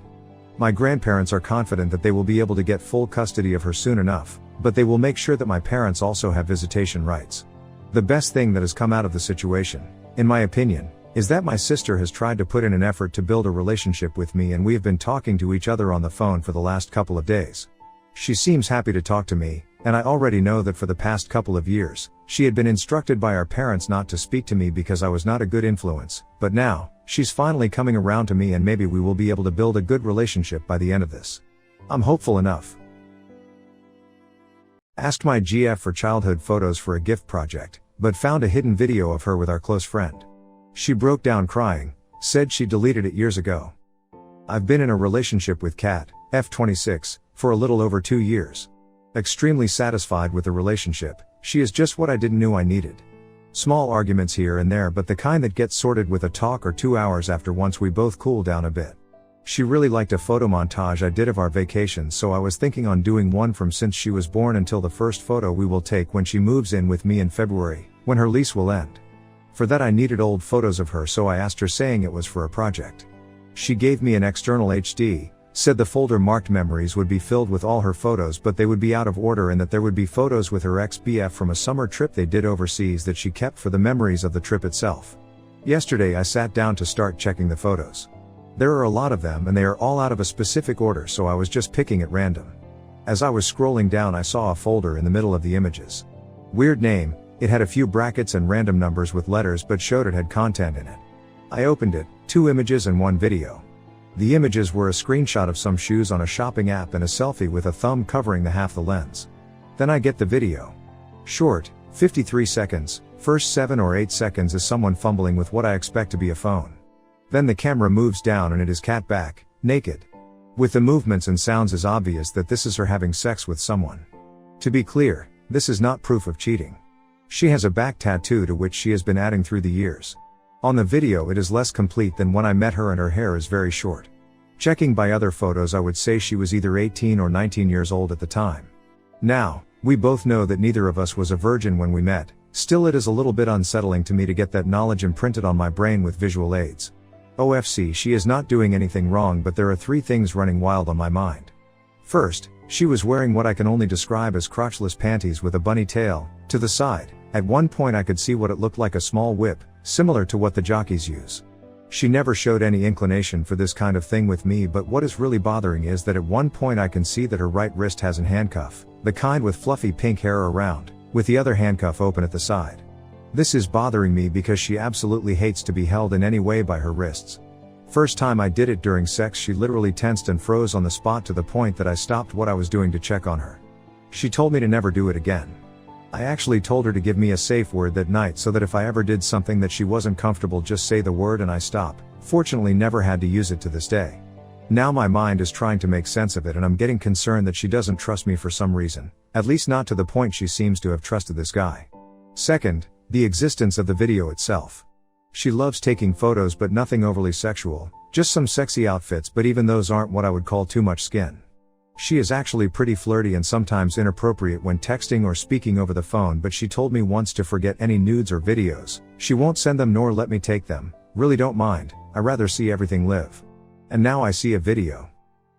My grandparents are confident that they will be able to get full custody of her soon enough, but they will make sure that my parents also have visitation rights. The best thing that has come out of the situation, in my opinion, is that my sister has tried to put in an effort to build a relationship with me, and we have been talking to each other on the phone for the last couple of days. She seems happy to talk to me, and I already know that for the past couple of years, she had been instructed by our parents not to speak to me because I was not a good influence, but now, she's finally coming around to me, and maybe we will be able to build a good relationship by the end of this. I'm hopeful enough. Asked my GF for childhood photos for a gift project, but found a hidden video of her with our close friend. She broke down crying, said she deleted it years ago. I've been in a relationship with Kat, F26, for a little over 2 years. Extremely satisfied with the relationship, she is just what I didn't know I needed. Small arguments here and there, but the kind that gets sorted with a talk or 2 hours after once we both cool down a bit. She really liked a photo montage I did of our vacations, so I was thinking on doing one from since she was born until the first photo we will take when she moves in with me in February, when her lease will end. For that I needed old photos of her, so I asked her, saying it was for a project. She gave me an external HD, said the folder marked memories would be filled with all her photos, but they would be out of order, and that there would be photos with her ex-BF from a summer trip they did overseas that she kept for the memories of the trip itself. Yesterday I sat down to start checking the photos. There are a lot of them, and they are all out of a specific order, so I was just picking at random. As I was scrolling down, I saw a folder in the middle of the images. Weird name, it had a few brackets and random numbers with letters, but showed it had content in it. I opened it, 2 images and 1 video. The images were a screenshot of some shoes on a shopping app and a selfie with a thumb covering the half the lens. Then I get the video. Short, 53 seconds, first 7 or 8 seconds is someone fumbling with what I expect to be a phone. Then the camera moves down and it is Kat back, naked. With the movements and sounds is obvious that this is her having sex with someone. To be clear, this is not proof of cheating. She has a back tattoo to which she has been adding through the years. On the video it is less complete than when I met her, and her hair is very short. Checking by other photos, I would say she was either 18 or 19 years old at the time. Now, we both know that neither of us was a virgin when we met, still it is a little bit unsettling to me to get that knowledge imprinted on my brain with visual aids. OFC, she is not doing anything wrong, but there are 3 things running wild on my mind. First, she was wearing what I can only describe as crotchless panties with a bunny tail to the side. At one point I could see what it looked like, a small whip, similar to what the jockeys use. She never showed any inclination for this kind of thing with me, but what is really bothering is that at one point I can see that her right wrist has a handcuff, the kind with fluffy pink hair around, with the other handcuff open at the side. This is bothering me because she absolutely hates to be held in any way by her wrists. First time I did it during sex, she literally tensed and froze on the spot to the point that I stopped what I was doing to check on her. She told me to never do it again. I actually told her to give me a safe word that night so that if I ever did something that she wasn't comfortable, just say the word and I stop. Fortunately never had to use it to this day. Now my mind is trying to make sense of it, and I'm getting concerned that she doesn't trust me for some reason, at least not to the point she seems to have trusted this guy. Second, the existence of the video itself. She loves taking photos, but nothing overly sexual, just some sexy outfits, but even those aren't what I would call too much skin. She is actually pretty flirty and sometimes inappropriate when texting or speaking over the phone, but she told me once to forget any nudes or videos. She won't send them nor let me take them. Really don't mind, I rather see everything live. And now I see a video.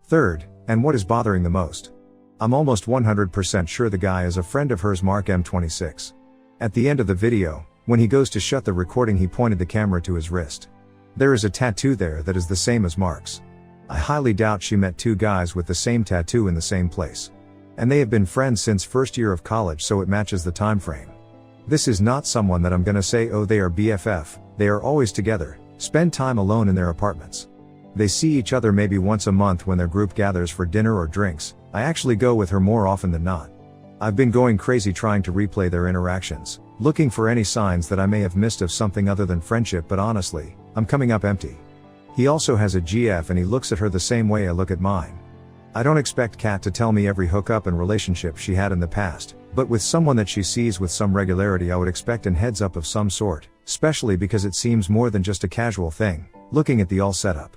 Third, and what is bothering the most. I'm almost 100% sure the guy is a friend of hers, Mark M26. At the end of the video, when he goes to shut the recording, he pointed the camera to his wrist. There is a tattoo there that is the same as Mark's. I highly doubt she met 2 guys with the same tattoo in the same place. And they have been friends since first year of college, so it matches the time frame. This is not someone that I'm gonna say, oh, they are BFF. They are always together, spend time alone in their apartments. They see each other maybe once a month when their group gathers for dinner or drinks. I actually go with her more often than not. I've been going crazy trying to replay their interactions, looking for any signs that I may have missed of something other than friendship, but honestly, I'm coming up empty. He also has a GF and he looks at her the same way I look at mine. I don't expect Kat to tell me every hookup and relationship she had in the past, but with someone that she sees with some regularity I would expect an heads up of some sort, especially because it seems more than just a casual thing, looking at the all setup.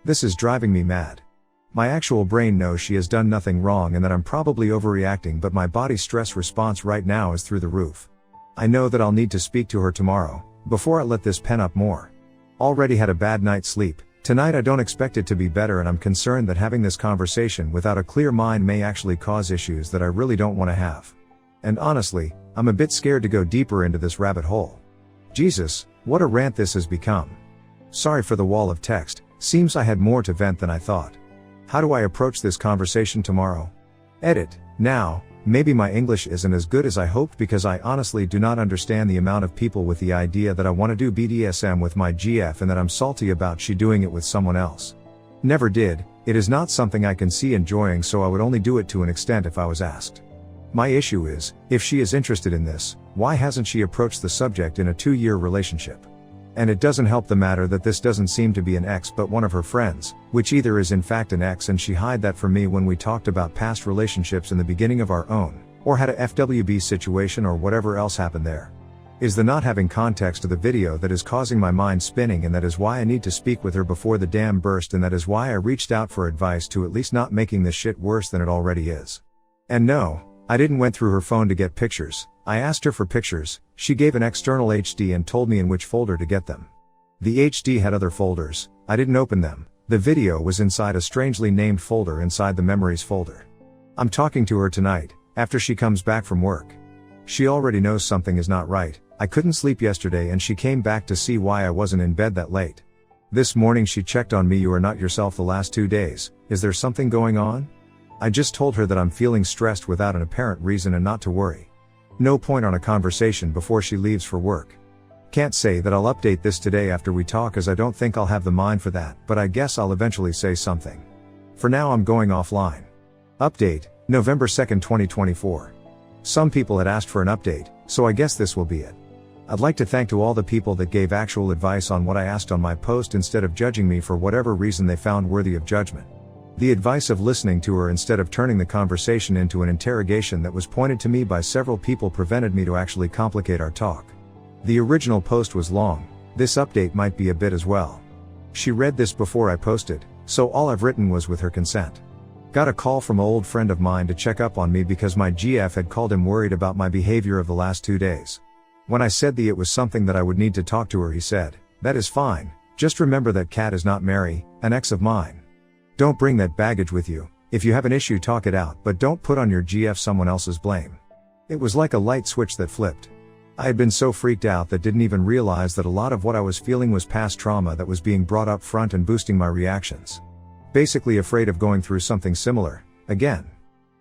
This is driving me mad. My actual brain knows she has done nothing wrong and that I'm probably overreacting, but my body stress response right now is through the roof. I know that I'll need to speak to her tomorrow, before I let this pen up more. Already had a bad night's sleep. Tonight I don't expect it to be better, and I'm concerned that having this conversation without a clear mind may actually cause issues that I really don't want to have. And honestly, I'm a bit scared to go deeper into this rabbit hole. Jesus, what a rant this has become. Sorry for the wall of text, seems I had more to vent than I thought. How do I approach this conversation tomorrow? Edit. Now, maybe my English isn't as good as I hoped because I honestly do not understand the amount of people with the idea that I want to do BDSM with my GF and that I'm salty about she doing it with someone else. Never did, it is not something I can see enjoying, so I would only do it to an extent if I was asked. My issue is, if she is interested in this, why hasn't she approached the subject in a 2-year relationship? And it doesn't help the matter that this doesn't seem to be an ex but one of her friends, which either is in fact an ex and she hid that from me when we talked about past relationships in the beginning of our own, or had a FWB situation or whatever else happened there. Is the not having context to the video that is causing my mind spinning, and that is why I need to speak with her before the dam burst, and that is why I reached out for advice to at least not making this shit worse than it already is. And no, I didn't went through her phone to get pictures. I asked her for pictures, she gave an external HD and told me in which folder to get them. The HD had other folders, I didn't open them, the video was inside a strangely named folder inside the memories folder. I'm talking to her tonight, after she comes back from work. She already knows something is not right. I couldn't sleep yesterday and she came back to see why I wasn't in bed that late. This morning she checked on me. You are not yourself the last 2 days, is there something going on? I just told her that I'm feeling stressed without an apparent reason and not to worry. No point on a conversation before she leaves for work. Can't say that I'll update this today after we talk, as I don't think I'll have the mind for that, but I guess I'll eventually say something. For now I'm going offline. Update, November 2nd, 2024. Some people had asked for an update, so I guess this will be it. I'd like to thank to all the people that gave actual advice on what I asked on my post instead of judging me for whatever reason they found worthy of judgment. The advice of listening to her instead of turning the conversation into an interrogation that was pointed to me by several people prevented me to actually complicate our talk. The original post was long, this update might be a bit as well. She read this before I posted, so all I've written was with her consent. Got a call from an old friend of mine to check up on me because my GF had called him worried about my behavior of the last 2 days. When I said it was something that I would need to talk to her, he said, "That is fine, just remember that Kat is not Mary, an ex of mine. Don't bring that baggage with you. If you have an issue, talk it out, but don't put on your GF someone else's blame." It was like a light switch that flipped. I had been so freaked out that didn't even realize that a lot of what I was feeling was past trauma that was being brought up front and boosting my reactions. Basically afraid of going through something similar, again.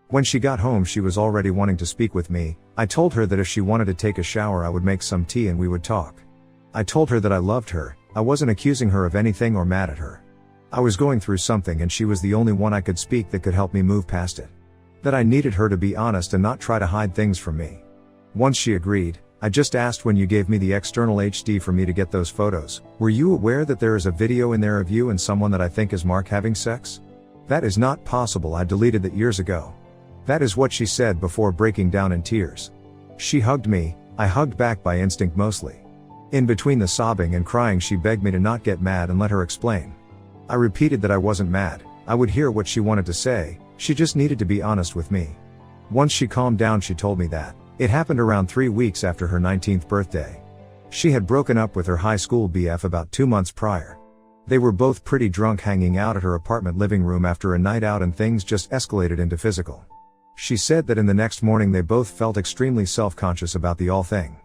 When she got home she was already wanting to speak with me. I told her that if she wanted to take a shower I would make some tea and we would talk. I told her that I loved her, I wasn't accusing her of anything or mad at her. I was going through something and she was the only one I could speak that could help me move past it. That I needed her to be honest and not try to hide things from me. Once she agreed, I just asked, when you gave me the external HD for me to get those photos, were you aware that there is a video in there of you and someone that I think is Mark having sex? That is not possible, I deleted that years ago. That is what she said before breaking down in tears. She hugged me, I hugged back by instinct mostly. In between the sobbing and crying she begged me to not get mad and let her explain. I repeated that I wasn't mad, I would hear what she wanted to say, she just needed to be honest with me. Once she calmed down she told me that it happened around 3 weeks after her 19th birthday. She had broken up with her high school BF about 2 months prior. They were both pretty drunk hanging out at her apartment living room after a night out and things just escalated into physical. She said that in the next morning they both felt extremely self-conscious about the all thing.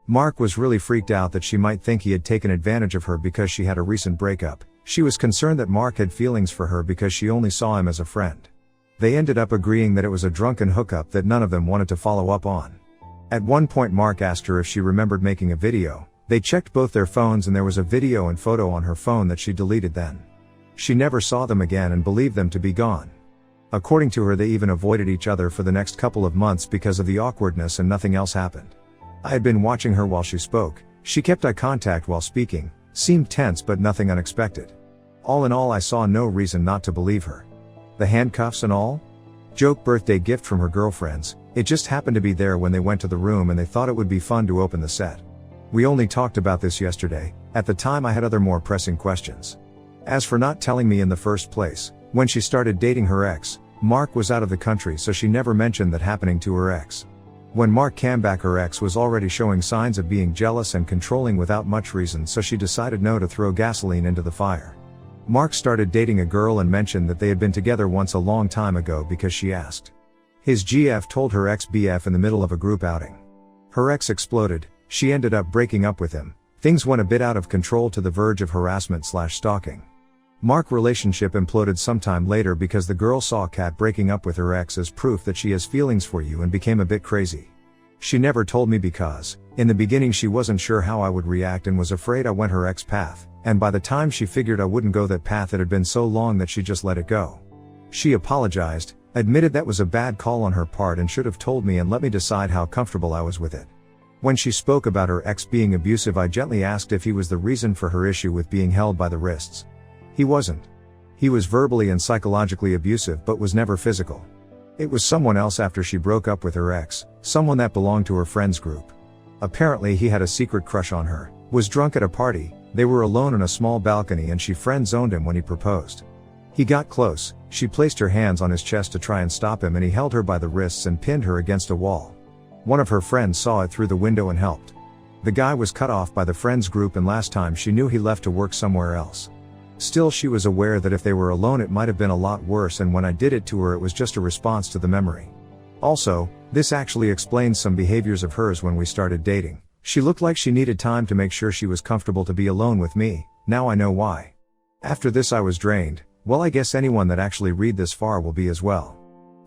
Mark was really freaked out that she might think he had taken advantage of her because she had a recent breakup. She was concerned that Mark had feelings for her because she only saw him as a friend. They ended up agreeing that it was a drunken hookup that none of them wanted to follow up on. At one point Mark asked her if she remembered making a video. They checked both their phones and there was a video and photo on her phone that she deleted then. She never saw them again and believed them to be gone. According to her they even avoided each other for the next couple of months because of the awkwardness and nothing else happened. I had been watching her while she spoke. She kept eye contact while speaking, seemed tense but nothing unexpected. All in all I saw no reason not to believe her. The handcuffs and all? Joke birthday gift from her girlfriends, it just happened to be there when they went to the room and they thought it would be fun to open the set. We only talked about this yesterday, at the time I had other more pressing questions. As for not telling me in the first place, when she started dating her ex, Mark was out of the country so she never mentioned that happening to her ex. When Mark came back her ex was already showing signs of being jealous and controlling without much reason, so she decided no to throw gasoline into the fire. Mark started dating a girl and mentioned that they had been together once a long time ago because she asked. His GF told her ex-BF in the middle of a group outing. Her ex exploded, she ended up breaking up with him, Things went a bit out of control to the verge of harassment/stalking. Mark relationship imploded sometime later because the girl saw Kat breaking up with her ex as proof that she has feelings for you and became a bit crazy. She never told me because, in the beginning she wasn't sure how I would react and was afraid I went her ex path, and by the time she figured I wouldn't go that path it had been so long that she just let it go. She apologized, admitted that was a bad call on her part and should have told me and let me decide how comfortable I was with it. When she spoke about her ex being abusive, I gently asked if he was the reason for her issue with being held by the wrists. He wasn't. He was verbally and psychologically abusive but was never physical. It was someone else after she broke up with her ex, someone that belonged to her friends group. Apparently he had a secret crush on her, was drunk at a party, they were alone on a small balcony and she friend-zoned him when he proposed. He got close, she placed her hands on his chest to try and stop him and he held her by the wrists and pinned her against a wall. One of her friends saw it through the window and helped. The guy was cut off by the friends group and last time she knew he left to work somewhere else. Still she was aware that if they were alone it might have been a lot worse, and when I did it to her it was just a response to the memory. Also, this actually explains some behaviors of hers when we started dating. She looked like she needed time to make sure she was comfortable to be alone with me, now I know why. After this I was drained. Well, I guess anyone that actually read this far will be as well.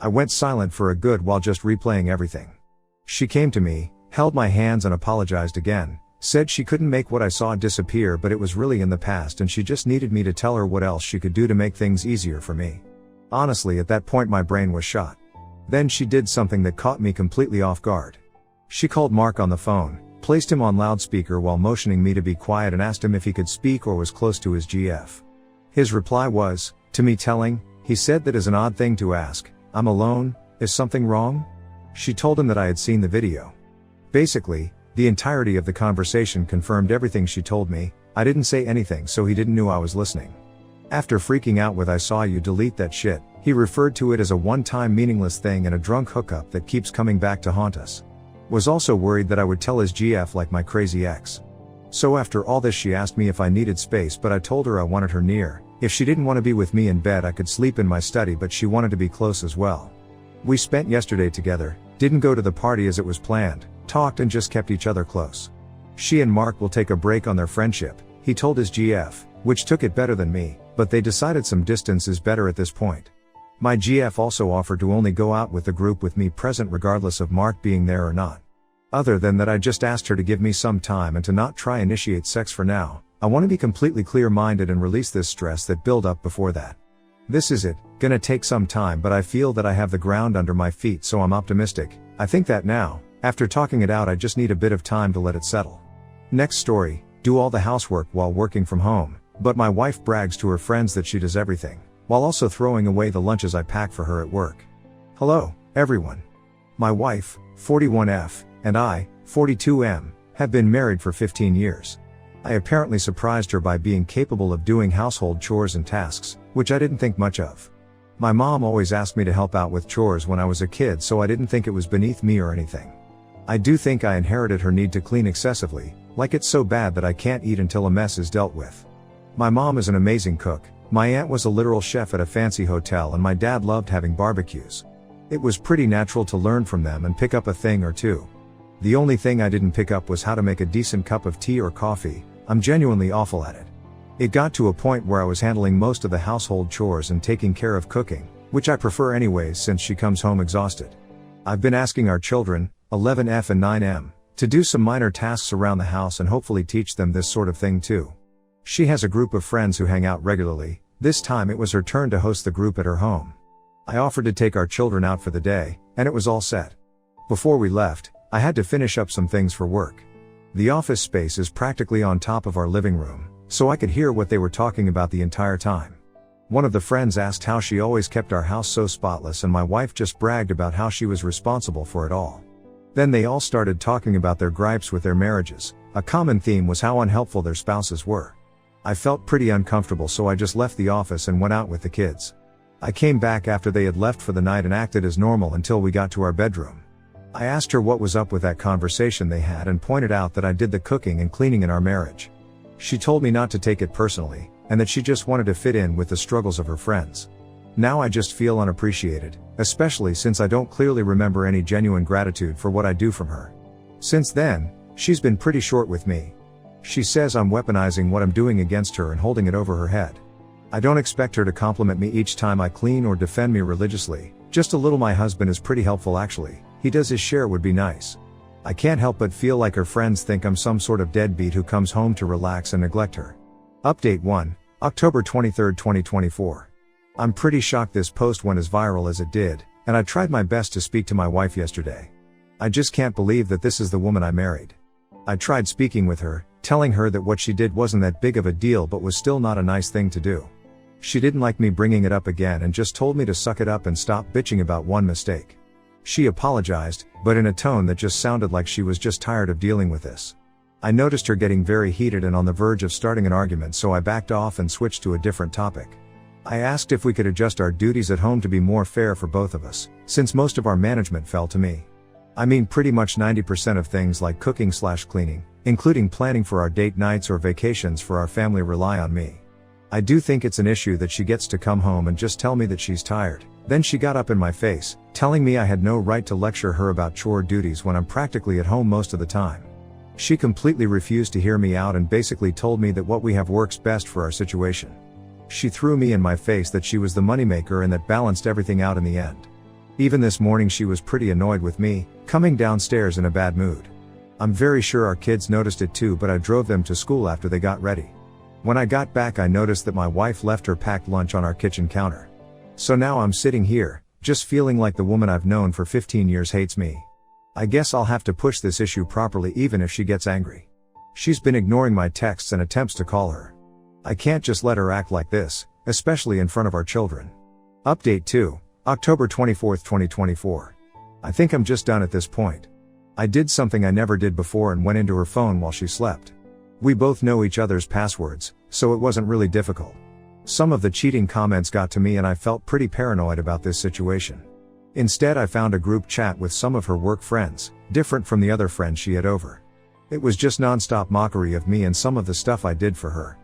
I went silent for a good while just replaying everything. She came to me, held my hands and apologized again, said she couldn't make what I saw disappear but it was really in the past and she just needed me to tell her what else she could do to make things easier for me. Honestly, at that point my brain was shot. Then she did something that caught me completely off guard. She called Mark on the phone, placed him on loudspeaker while motioning me to be quiet and asked him if he could speak or was close to his GF. His reply was, to me telling, he said that is an odd thing to ask, I'm alone, is something wrong? She told him that I had seen the video. Basically, the entirety of the conversation confirmed everything she told me. I didn't say anything so he didn't know I was listening. After freaking out with I saw you delete that shit, he referred to it as a one-time meaningless thing and a drunk hookup that keeps coming back to haunt us. Was also worried that I would tell his GF like my crazy ex. So after all this she asked me if I needed space but I told her I wanted her near. If she didn't want to be with me in bed I could sleep in my study but she wanted to be close as well. We spent yesterday together, didn't go to the party as it was planned, talked and just kept each other close. She and Mark will take a break on their friendship, he told his GF, which took it better than me, but they decided some distance is better at this point. My GF also offered to only go out with the group with me present regardless of Mark being there or not. Other than that I just asked her to give me some time and to not try initiate sex for now. I want to be completely clear-minded and release this stress that built up before that. This is it, gonna take some time but I feel that I have the ground under my feet so I'm optimistic. I think that now, after talking it out I just need a bit of time to let it settle. Next story, do all the housework while working from home, but my wife brags to her friends that she does everything, while also throwing away the lunches I pack for her at work. Hello, everyone. My wife, 41F, and I, 42M, have been married for 15 years. I apparently surprised her by being capable of doing household chores and tasks, which I didn't think much of. My mom always asked me to help out with chores when I was a kid so I didn't think it was beneath me or anything. I do think I inherited her need to clean excessively, like it's so bad that I can't eat until a mess is dealt with. My mom is an amazing cook, my aunt was a literal chef at a fancy hotel and my dad loved having barbecues. It was pretty natural to learn from them and pick up a thing or two. The only thing I didn't pick up was how to make a decent cup of tea or coffee. I'm genuinely awful at it. It got to a point where I was handling most of the household chores and taking care of cooking, which I prefer anyways since she comes home exhausted. I've been asking our children, 11F and 9M, to do some minor tasks around the house and hopefully teach them this sort of thing too. She has a group of friends who hang out regularly. This time it was her turn to host the group at her home. I offered to take our children out for the day, and it was all set. Before we left, I had to finish up some things for work. The office space is practically on top of our living room, so I could hear what they were talking about the entire time. One of the friends asked how she always kept our house so spotless and my wife just bragged about how she was responsible for it all. Then they all started talking about their gripes with their marriages. A common theme was how unhelpful their spouses were. I felt pretty uncomfortable so I just left the office and went out with the kids. I came back after they had left for the night and acted as normal until we got to our bedroom. I asked her what was up with that conversation they had and pointed out that I did the cooking and cleaning in our marriage. She told me not to take it personally, and that she just wanted to fit in with the struggles of her friends. Now I just feel unappreciated, especially since I don't clearly remember any genuine gratitude for what I do from her. Since then, she's been pretty short with me. She says I'm weaponizing what I'm doing against her and holding it over her head. I don't expect her to compliment me each time I clean or defend me religiously, just a little. My husband is pretty helpful actually, he does his share, would be nice. I can't help but feel like her friends think I'm some sort of deadbeat who comes home to relax and neglect her. Update 1, October 23, 2024. I'm pretty shocked this post went as viral as it did, and I tried my best to speak to my wife yesterday. I just can't believe that this is the woman I married. I tried speaking with her, telling her that what she did wasn't that big of a deal but was still not a nice thing to do. She didn't like me bringing it up again and just told me to suck it up and stop bitching about one mistake. She apologized, but in a tone that just sounded like she was just tired of dealing with this. I noticed her getting very heated and on the verge of starting an argument, so I backed off and switched to a different topic. I asked if we could adjust our duties at home to be more fair for both of us, since most of our management fell to me. I mean pretty much 90% of things like cooking/cleaning, including planning for our date nights or vacations for our family, rely on me. I do think it's an issue that she gets to come home and just tell me that she's tired. Then she got up in my face, telling me I had no right to lecture her about chore duties when I'm practically at home most of the time. She completely refused to hear me out and basically told me that what we have works best for our situation. She threw me in my face that she was the moneymaker and that balanced everything out in the end. Even this morning she was pretty annoyed with me, coming downstairs in a bad mood. I'm very sure our kids noticed it too, but I drove them to school after they got ready. When I got back I noticed that my wife left her packed lunch on our kitchen counter. So now I'm sitting here, just feeling like the woman I've known for 15 years hates me. I guess I'll have to push this issue properly even if she gets angry. She's been ignoring my texts and attempts to call her. I can't just let her act like this, especially in front of our children. Update 2, October 24, 2024. I think I'm just done at this point. I did something I never did before and went into her phone while she slept. We both know each other's passwords, so it wasn't really difficult. Some of the cheating comments got to me and I felt pretty paranoid about this situation. Instead I found a group chat with some of her work friends, different from the other friends she had over. It was just non-stop mockery of me and some of the stuff I did for her.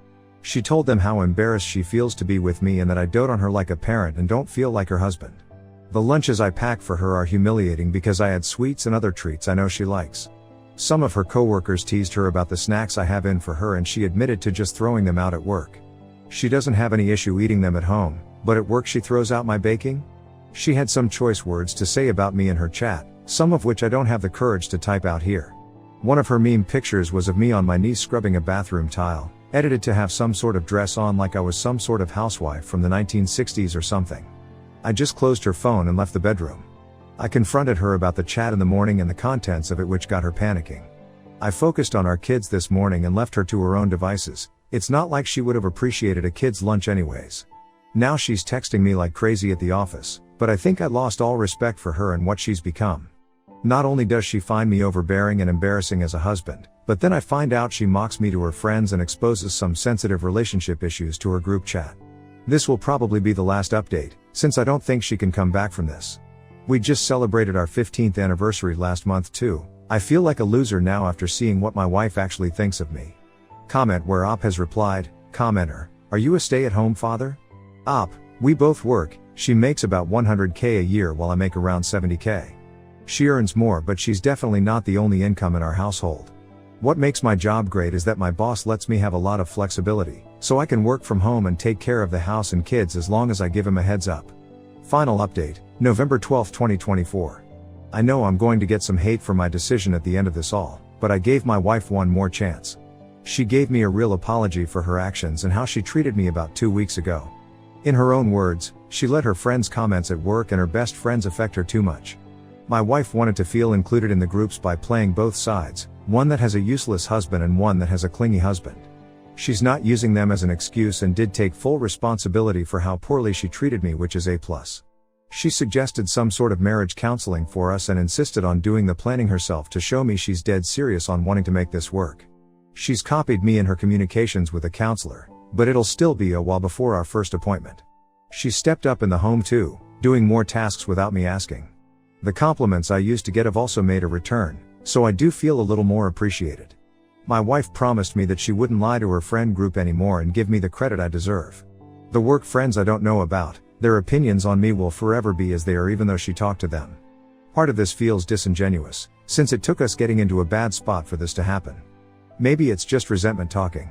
She told them how embarrassed she feels to be with me and that I dote on her like a parent and don't feel like her husband. The lunches I pack for her are humiliating because I had sweets and other treats I know she likes. Some of her coworkers teased her about the snacks I have in for her and she admitted to just throwing them out at work. She doesn't have any issue eating them at home, but at work she throws out my baking? She had some choice words to say about me in her chat, some of which I don't have the courage to type out here. One of her meme pictures was of me on my knees scrubbing a bathroom tile, edited to have some sort of dress on like I was some sort of housewife from the 1960s or something. I just closed her phone and left the bedroom. I confronted her about the chat in the morning and the contents of it, which got her panicking. I focused on our kids this morning and left her to her own devices. It's not like she would have appreciated a kid's lunch anyways. Now she's texting me like crazy at the office, but I think I lost all respect for her and what she's become. Not only does she find me overbearing and embarrassing as a husband, but then I find out she mocks me to her friends and exposes some sensitive relationship issues to her group chat. This will probably be the last update, since I don't think she can come back from this. We just celebrated our 15th anniversary last month too. I feel like a loser now after seeing what my wife actually thinks of me. Comment where Op has replied, commenter, are you a stay-at-home father? Op, we both work, she makes about 100k a year while I make around 70k. She earns more, but she's definitely not the only income in our household. What makes my job great is that my boss lets me have a lot of flexibility, so I can work from home and take care of the house and kids as long as I give him a heads up. Final update, November 12, 2024. I know I'm going to get some hate for my decision at the end of this all, but I gave my wife one more chance. She gave me a real apology for her actions and how she treated me about 2 weeks ago. In her own words, she let her friends' comments at work and her best friends affect her too much. My wife wanted to feel included in the groups by playing both sides, one that has a useless husband and one that has a clingy husband. She's not using them as an excuse and did take full responsibility for how poorly she treated me, which is A+. She suggested some sort of marriage counseling for us and insisted on doing the planning herself to show me she's dead serious on wanting to make this work. She's copied me in her communications with a counselor, but it'll still be a while before our first appointment. She stepped up in the home too, doing more tasks without me asking. The compliments I used to get have also made a return, so I do feel a little more appreciated. My wife promised me that she wouldn't lie to her friend group anymore and give me the credit I deserve. The work friends I don't know about, their opinions on me will forever be as they are even though she talked to them. Part of this feels disingenuous, since it took us getting into a bad spot for this to happen. Maybe it's just resentment talking.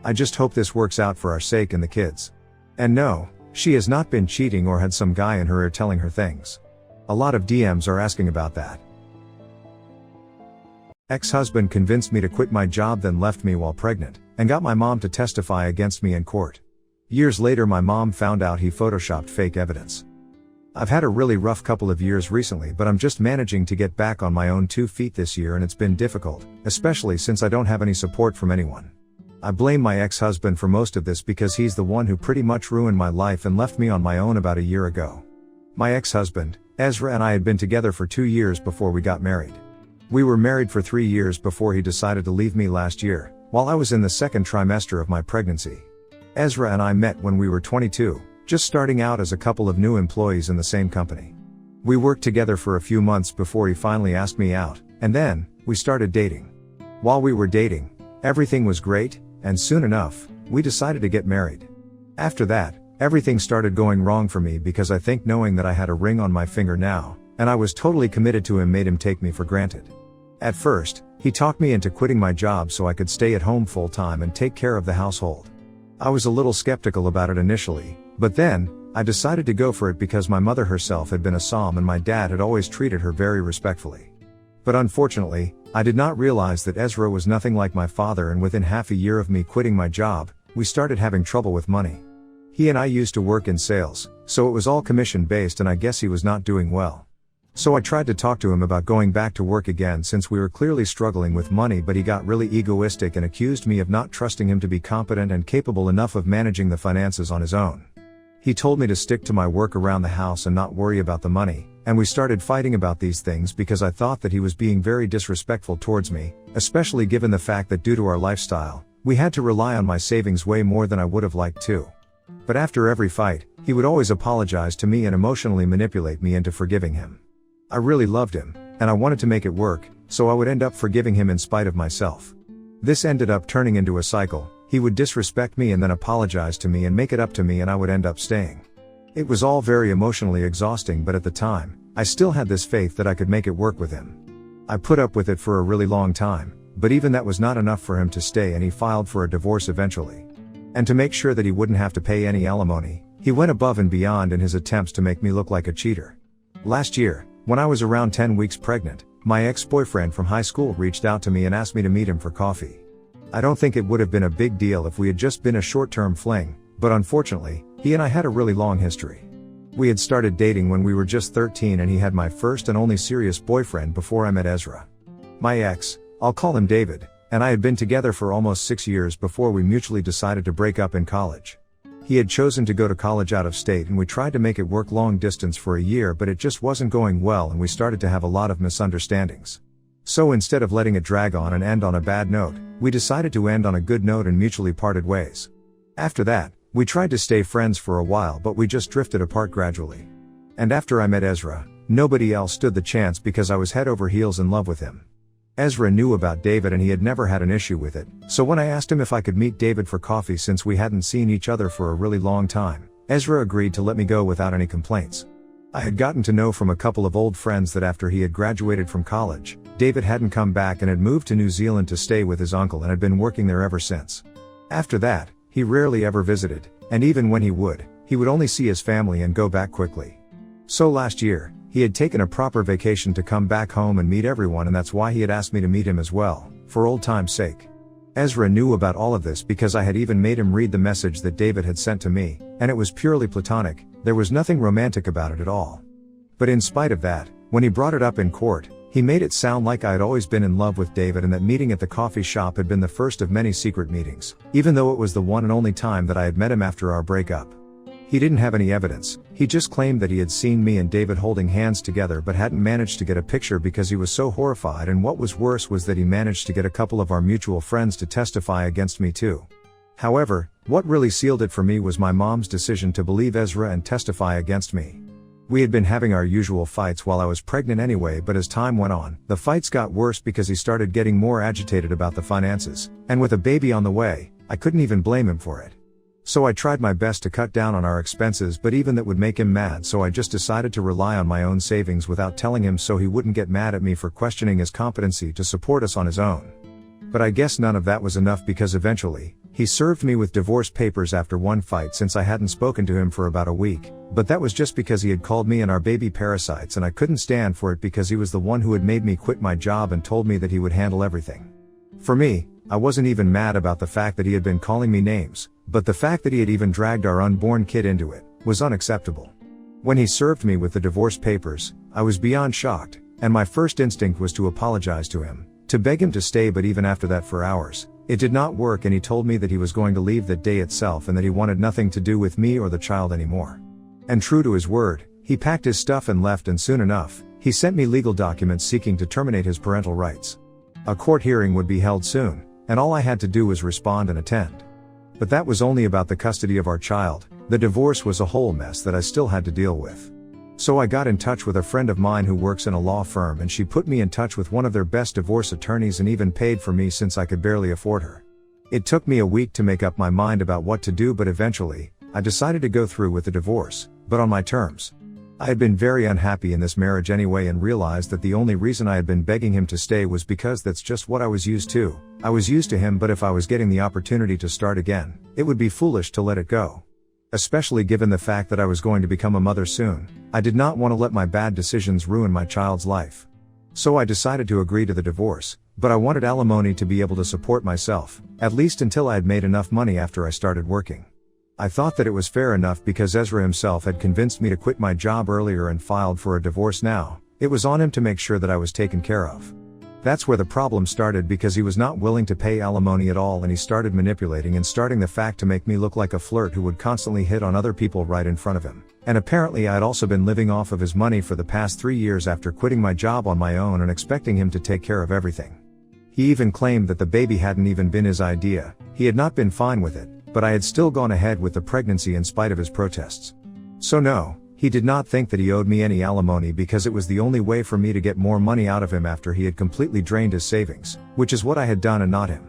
I just hope this works out for our sake and the kids. And no, she has not been cheating or had some guy in her ear telling her things. A lot of DMs are asking about that. Ex-husband convinced me to quit my job, then left me while pregnant, and got my mom to testify against me in court. Years later my mom found out he photoshopped fake evidence. I've had a really rough couple of years recently, but I'm just managing to get back on my own 2 feet this year, and it's been difficult, especially since I don't have any support from anyone. I blame my ex-husband for most of this because he's the one who pretty much ruined my life and left me on my own about a year ago. My ex-husband, Ezra, and I had been together for 2 years before we got married. We were married for 3 years before he decided to leave me last year, while I was in the second trimester of my pregnancy. Ezra and I met when we were 22, just starting out as a couple of new employees in the same company. We worked together for a few months before he finally asked me out, and then, we started dating. While we were dating, everything was great, and soon enough, we decided to get married. After that, everything started going wrong for me because I think knowing that I had a ring on my finger now, and I was totally committed to him, made him take me for granted. At first, he talked me into quitting my job so I could stay at home full time and take care of the household. I was a little skeptical about it initially, but then, I decided to go for it because my mother herself had been a psalm and my dad had always treated her very respectfully. But unfortunately, I did not realize that Ezra was nothing like my father, and within half a year of me quitting my job, we started having trouble with money. He and I used to work in sales, so it was all commission based, and I guess he was not doing well. So I tried to talk to him about going back to work again since we were clearly struggling with money, but he got really egoistic and accused me of not trusting him to be competent and capable enough of managing the finances on his own. He told me to stick to my work around the house and not worry about the money, and we started fighting about these things because I thought that he was being very disrespectful towards me, especially given the fact that due to our lifestyle, we had to rely on my savings way more than I would have liked to. But after every fight, he would always apologize to me and emotionally manipulate me into forgiving him. I really loved him, and I wanted to make it work, so I would end up forgiving him in spite of myself. This ended up turning into a cycle. He would disrespect me and then apologize to me and make it up to me, and I would end up staying. It was all very emotionally exhausting, but at the time, I still had this faith that I could make it work with him. I put up with it for a really long time, but even that was not enough for him to stay, and he filed for a divorce eventually. And to make sure that he wouldn't have to pay any alimony, he went above and beyond in his attempts to make me look like a cheater. Last year, when I was around 10 weeks pregnant, my ex-boyfriend from high school reached out to me and asked me to meet him for coffee. I don't think it would have been a big deal if we had just been a short-term fling, but unfortunately, he and I had a really long history. We had started dating when we were just 13, and he had my first and only serious boyfriend before I met Ezra. My ex, I'll call him David, and I had been together for almost 6 years before we mutually decided to break up in college. He had chosen to go to college out of state, and we tried to make it work long distance for a year, but it just wasn't going well, and we started to have a lot of misunderstandings. So instead of letting it drag on and end on a bad note, we decided to end on a good note and mutually parted ways. After that, we tried to stay friends for a while, but we just drifted apart gradually. And after I met Ezra, nobody else stood the chance because I was head over heels in love with him. Ezra knew about David and he had never had an issue with it, so when I asked him if I could meet David for coffee since we hadn't seen each other for a really long time, Ezra agreed to let me go without any complaints. I had gotten to know from a couple of old friends that after he had graduated from college, David hadn't come back and had moved to New Zealand to stay with his uncle and had been working there ever since. After that, he rarely ever visited, and even when he would only see his family and go back quickly. So last year, he had taken a proper vacation to come back home and meet everyone, and that's why he had asked me to meet him as well, for old time's sake. Ezra knew about all of this because I had even made him read the message that David had sent to me, and it was purely platonic. There was nothing romantic about it at all. But in spite of that, when he brought it up in court, he made it sound like I had always been in love with David and that meeting at the coffee shop had been the first of many secret meetings, even though it was the one and only time that I had met him after our breakup. He didn't have any evidence. He just claimed that he had seen me and David holding hands together but hadn't managed to get a picture because he was so horrified, and what was worse was that he managed to get a couple of our mutual friends to testify against me too. However, what really sealed it for me was my mom's decision to believe Ezra and testify against me. We had been having our usual fights while I was pregnant anyway, but as time went on, the fights got worse because he started getting more agitated about the finances, and with a baby on the way, I couldn't even blame him for it. So I tried my best to cut down on our expenses, but even that would make him mad, so I just decided to rely on my own savings without telling him so he wouldn't get mad at me for questioning his competency to support us on his own. But I guess none of that was enough because eventually, he served me with divorce papers after one fight since I hadn't spoken to him for about a week, but that was just because he had called me and our baby parasites and I couldn't stand for it because he was the one who had made me quit my job and told me that he would handle everything. For me, I wasn't even mad about the fact that he had been calling me names, but the fact that he had even dragged our unborn kid into it was unacceptable. When he served me with the divorce papers, I was beyond shocked, and my first instinct was to apologize to him, to beg him to stay, but even after that for hours, it did not work and he told me that he was going to leave that day itself and that he wanted nothing to do with me or the child anymore. And true to his word, he packed his stuff and left, and soon enough, he sent me legal documents seeking to terminate his parental rights. A court hearing would be held soon, and all I had to do was respond and attend. But that was only about the custody of our child. The divorce was a whole mess that I still had to deal with. So I got in touch with a friend of mine who works in a law firm, and she put me in touch with one of their best divorce attorneys and even paid for me since I could barely afford her. It took me a week to make up my mind about what to do, but eventually, I decided to go through with the divorce, but on my terms. I had been very unhappy in this marriage anyway and realized that the only reason I had been begging him to stay was because that's just what I was used to. I was used to him, but if I was getting the opportunity to start again, it would be foolish to let it go. Especially given the fact that I was going to become a mother soon. I did not want to let my bad decisions ruin my child's life. So I decided to agree to the divorce, but I wanted alimony to be able to support myself, at least until I had made enough money after I started working. I thought that it was fair enough because Ezra himself had convinced me to quit my job earlier and filed for a divorce now. It was on him to make sure that I was taken care of. That's where the problem started, because he was not willing to pay alimony at all, and he started manipulating and starting the fact to make me look like a flirt who would constantly hit on other people right in front of him. And apparently I had also been living off of his money for the past 3 years after quitting my job on my own and expecting him to take care of everything. He even claimed that the baby hadn't even been his idea. He had not been fine with it, but I had still gone ahead with the pregnancy in spite of his protests. So no, he did not think that he owed me any alimony because it was the only way for me to get more money out of him after he had completely drained his savings, which is what I had done and not him.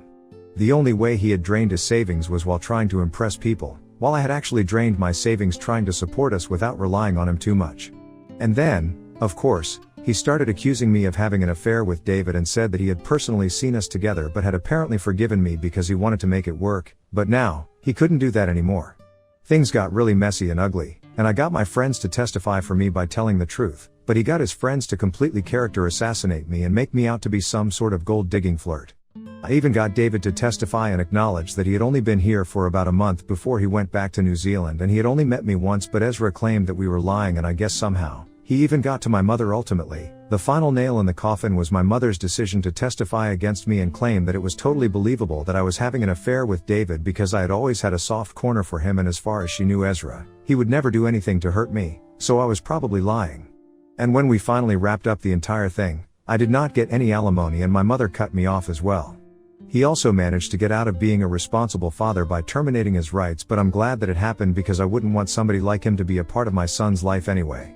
The only way he had drained his savings was while trying to impress people, while I had actually drained my savings trying to support us without relying on him too much. And then, of course, he started accusing me of having an affair with David and said that he had personally seen us together but had apparently forgiven me because he wanted to make it work, but now, he couldn't do that anymore. Things got really messy and ugly, and I got my friends to testify for me by telling the truth, but he got his friends to completely character assassinate me and make me out to be some sort of gold-digging flirt. I even got David to testify and acknowledge that he had only been here for about a month before he went back to New Zealand and he had only met me once, but Ezra claimed that we were lying, and I guess somehow, he even got to my mother ultimately. The final nail in the coffin was my mother's decision to testify against me and claim that it was totally believable that I was having an affair with David because I had always had a soft corner for him, and as far as she knew Ezra, he would never do anything to hurt me, so I was probably lying. And when we finally wrapped up the entire thing, I did not get any alimony and my mother cut me off as well. He also managed to get out of being a responsible father by terminating his rights, but I'm glad that it happened because I wouldn't want somebody like him to be a part of my son's life anyway.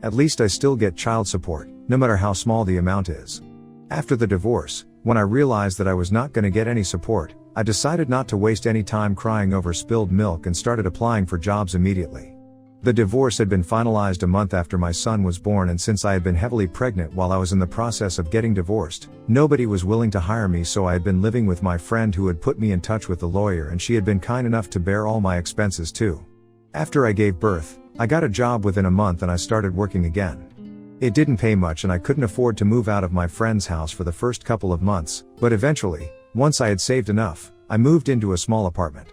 At least I still get child support, no matter how small the amount is. After the divorce, when I realized that I was not going to get any support, I decided not to waste any time crying over spilled milk and started applying for jobs immediately. The divorce had been finalized a month after my son was born, and since I had been heavily pregnant while I was in the process of getting divorced, nobody was willing to hire me, so I had been living with my friend who had put me in touch with the lawyer, and she had been kind enough to bear all my expenses too. After I gave birth, I got a job within a month and I started working again. It didn't pay much and I couldn't afford to move out of my friend's house for the first couple of months, but eventually, once I had saved enough, I moved into a small apartment.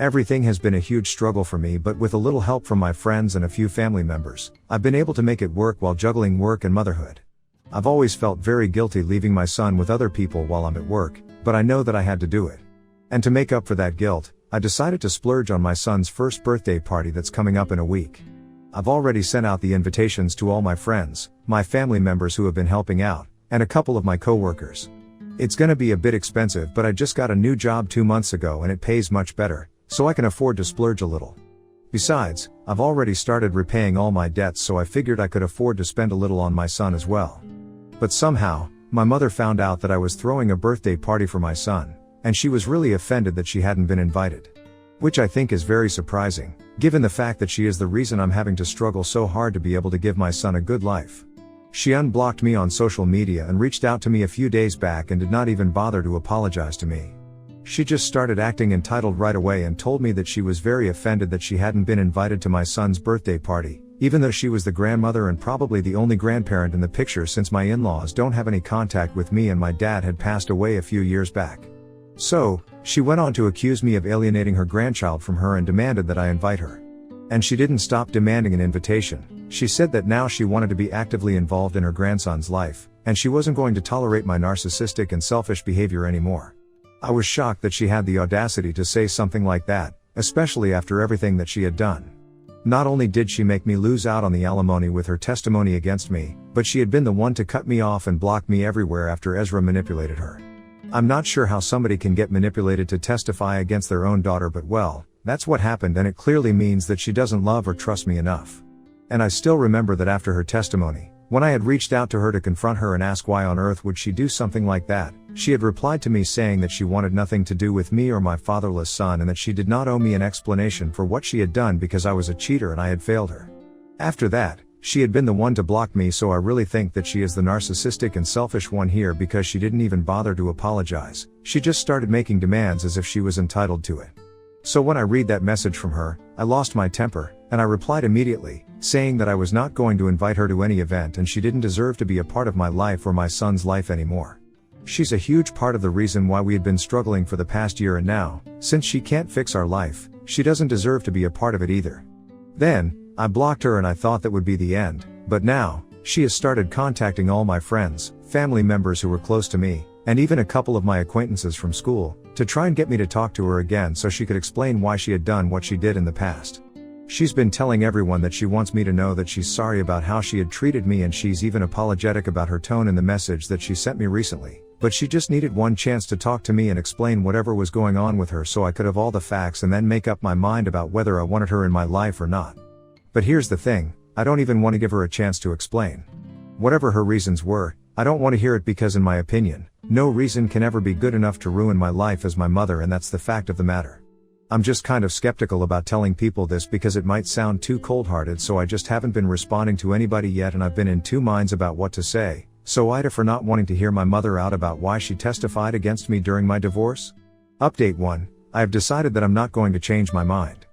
Everything has been a huge struggle for me, but with a little help from my friends and a few family members, I've been able to make it work while juggling work and motherhood. I've always felt very guilty leaving my son with other people while I'm at work, but I know that I had to do it. And to make up for that guilt, I decided to splurge on my son's first birthday party that's coming up in a week. I've already sent out the invitations to all my friends, my family members who have been helping out, and a couple of my coworkers. It's gonna be a bit expensive, but I just got a new job 2 months ago and it pays much better, so I can afford to splurge a little. Besides, I've already started repaying all my debts, so I figured I could afford to spend a little on my son as well. But somehow, my mother found out that I was throwing a birthday party for my son, and she was really offended that she hadn't been invited. Which I think is very surprising, given the fact that she is the reason I'm having to struggle so hard to be able to give my son a good life. She unblocked me on social media and reached out to me a few days back and did not even bother to apologize to me. She just started acting entitled right away and told me that she was very offended that she hadn't been invited to my son's birthday party, even though she was the grandmother and probably the only grandparent in the picture since my in-laws don't have any contact with me and my dad had passed away a few years back. So, she went on to accuse me of alienating her grandchild from her and demanded that I invite her. And she didn't stop demanding an invitation. She said that now she wanted to be actively involved in her grandson's life, and she wasn't going to tolerate my narcissistic and selfish behavior anymore. I was shocked that she had the audacity to say something like that, especially after everything that she had done. Not only did she make me lose out on the alimony with her testimony against me, but she had been the one to cut me off and block me everywhere after Ezra manipulated her. I'm not sure how somebody can get manipulated to testify against their own daughter, but well, that's what happened, and it clearly means that she doesn't love or trust me enough. And I still remember that after her testimony, when I had reached out to her to confront her and ask why on earth would she do something like that, she had replied to me saying that she wanted nothing to do with me or my fatherless son and that she did not owe me an explanation for what she had done because I was a cheater and I had failed her. After that, she had been the one to block me, so I really think that she is the narcissistic and selfish one here because she didn't even bother to apologize. She just started making demands as if she was entitled to it. So when I read that message from her, I lost my temper, and I replied immediately, saying that I was not going to invite her to any event and she didn't deserve to be a part of my life or my son's life anymore. She's a huge part of the reason why we had been struggling for the past year, and now, since she can't fix our life, she doesn't deserve to be a part of it either. Then, I blocked her and I thought that would be the end, but now, she has started contacting all my friends, family members who were close to me, and even a couple of my acquaintances from school, to try and get me to talk to her again so she could explain why she had done what she did in the past. She's been telling everyone that she wants me to know that she's sorry about how she had treated me, and she's even apologetic about her tone in the message that she sent me recently, but she just needed one chance to talk to me and explain whatever was going on with her so I could have all the facts and then make up my mind about whether I wanted her in my life or not. But here's the thing, I don't even want to give her a chance to explain. Whatever her reasons were, I don't want to hear it because in my opinion, no reason can ever be good enough to ruin my life as my mother, and that's the fact of the matter. I'm just kind of skeptical about telling people this because it might sound too cold-hearted, so I just haven't been responding to anybody yet, and I've been in two minds about what to say. So AITA for not wanting to hear my mother out about why she testified against me during my divorce. Update 1. I have decided that I'm not going to change my mind.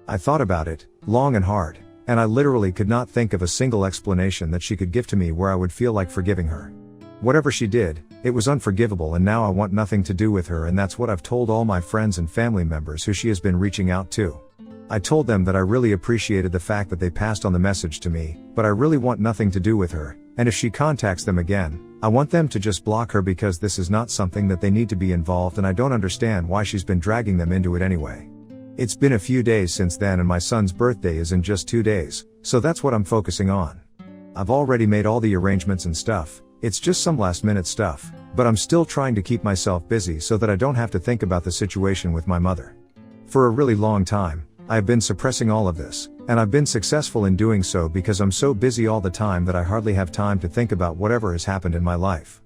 I thought about it, long and hard, and I literally could not think of a single explanation that she could give to me where I would feel like forgiving her. Whatever she did, it was unforgivable, and now I want nothing to do with her, and that's what I've told all my friends and family members who she has been reaching out to. I told them that I really appreciated the fact that they passed on the message to me, but I really want nothing to do with her, and if she contacts them again, I want them to just block her because this is not something that they need to be involved, and I don't understand why she's been dragging them into it anyway. It's been a few days since then, and my son's birthday is in just 2 days, so that's what I'm focusing on. I've already made all the arrangements and stuff, it's just some last minute stuff, but I'm still trying to keep myself busy so that I don't have to think about the situation with my mother. For a really long time, I have been suppressing all of this, and I've been successful in doing so because I'm so busy all the time that I hardly have time to think about whatever has happened in my life.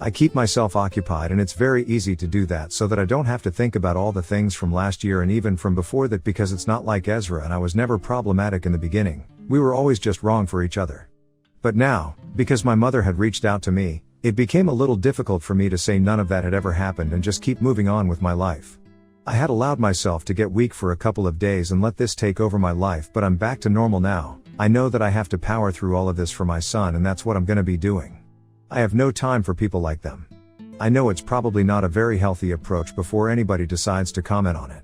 I keep myself occupied, and it's very easy to do that so that I don't have to think about all the things from last year and even from before that, because it's not like Ezra and I was never problematic in the beginning, we were always just wrong for each other. But now, because my mother had reached out to me, it became a little difficult for me to say none of that had ever happened and just keep moving on with my life. I had allowed myself to get weak for a couple of days and let this take over my life, but I'm back to normal now. I know that I have to power through all of this for my son, and that's what I'm gonna be doing. I have no time for people like them. I know it's probably not a very healthy approach before anybody decides to comment on it.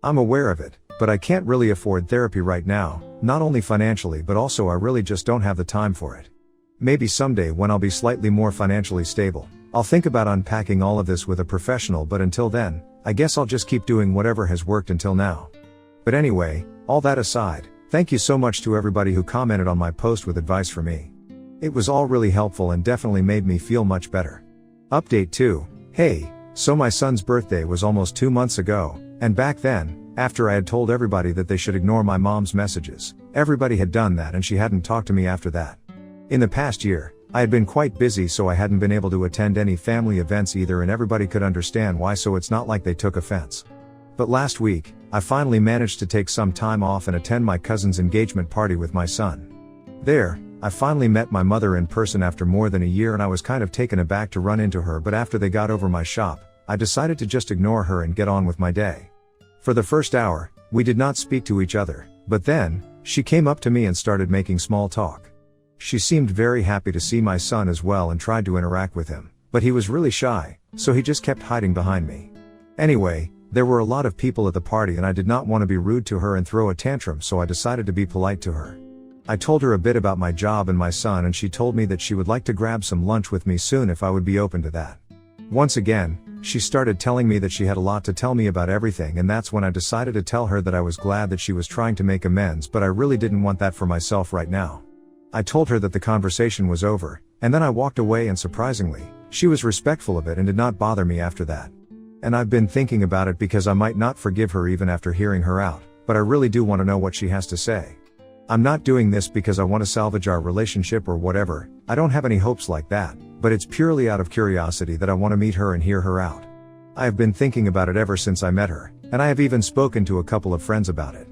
I'm aware of it, but I can't really afford therapy right now, not only financially but also I really just don't have the time for it. Maybe someday when I'll be slightly more financially stable, I'll think about unpacking all of this with a professional, but until then, I guess I'll just keep doing whatever has worked until now. But anyway, all that aside, thank you so much to everybody who commented on my post with advice for me. It was all really helpful and definitely made me feel much better. Update 2. Hey, so my son's birthday was almost 2 months ago, and back then, after I had told everybody that they should ignore my mom's messages, everybody had done that and she hadn't talked to me after that. In the past year, I had been quite busy, so I hadn't been able to attend any family events either, and everybody could understand why, so it's not like they took offense. But last week, I finally managed to take some time off and attend my cousin's engagement party with my son. There, I finally met my mother in person after more than a year and I was kind of taken aback to run into her, but after they got over my shop, I decided to just ignore her and get on with my day. For the first hour, we did not speak to each other, but then, she came up to me and started making small talk. She seemed very happy to see my son as well and tried to interact with him, but he was really shy, so he just kept hiding behind me. Anyway, there were a lot of people at the party and I did not want to be rude to her and throw a tantrum, so I decided to be polite to her. I told her a bit about my job and my son and she told me that she would like to grab some lunch with me soon if I would be open to that. Once again, she started telling me that she had a lot to tell me about everything, and that's when I decided to tell her that I was glad that she was trying to make amends, but I really didn't want that for myself right now. I told her that the conversation was over, and then I walked away, and surprisingly, she was respectful of it and did not bother me after that. And I've been thinking about it because I might not forgive her even after hearing her out, but I really do want to know what she has to say. I'm not doing this because I want to salvage our relationship or whatever, I don't have any hopes like that, but it's purely out of curiosity that I want to meet her and hear her out. I have been thinking about it ever since I met her, and I have even spoken to a couple of friends about it.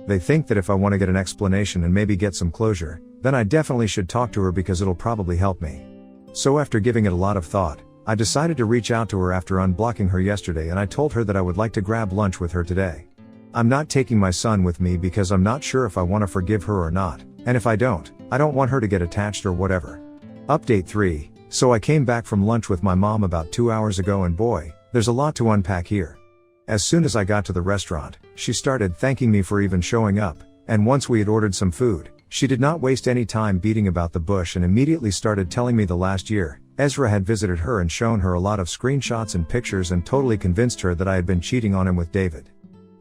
They think that if I want to get an explanation and maybe get some closure, then I definitely should talk to her because it'll probably help me. So after giving it a lot of thought, I decided to reach out to her after unblocking her yesterday, and I told her that I would like to grab lunch with her today. I'm not taking my son with me because I'm not sure if I want to forgive her or not, and if I don't want her to get attached or whatever. Update 3. So I came back from lunch with my mom about 2 hours ago, and boy, there's a lot to unpack here. As soon as I got to the restaurant, she started thanking me for even showing up, and once we had ordered some food, she did not waste any time beating about the bush and immediately started telling me the last year, Ezra had visited her and shown her a lot of screenshots and pictures and totally convinced her that I had been cheating on him with David.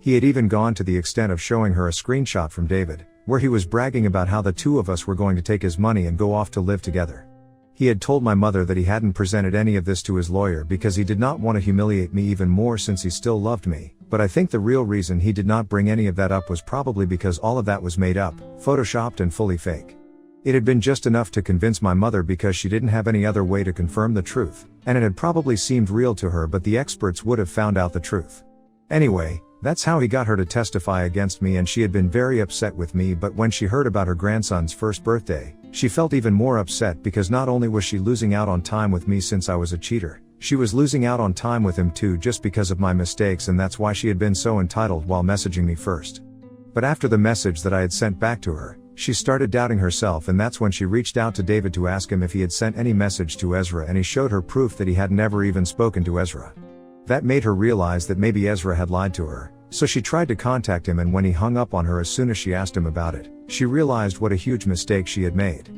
He had even gone to the extent of showing her a screenshot from David, where he was bragging about how the two of us were going to take his money and go off to live together. He had told my mother that he hadn't presented any of this to his lawyer because he did not want to humiliate me even more since he still loved me, but I think the real reason he did not bring any of that up was probably because all of that was made up, photoshopped and fully fake. It had been just enough to convince my mother because she didn't have any other way to confirm the truth, and it had probably seemed real to her, but the experts would have found out the truth. Anyway, that's how he got her to testify against me, and she had been very upset with me, but when she heard about her grandson's first birthday, she felt even more upset because not only was she losing out on time with me since I was a cheater, she was losing out on time with him too just because of my mistakes, and that's why she had been so entitled while messaging me first. But after the message that I had sent back to her, she started doubting herself, and that's when she reached out to David to ask him if he had sent any message to Ezra, and he showed her proof that he had never even spoken to Ezra. That made her realize that maybe Ezra had lied to her, so she tried to contact him, and when he hung up on her as soon as she asked him about it, she realized what a huge mistake she had made.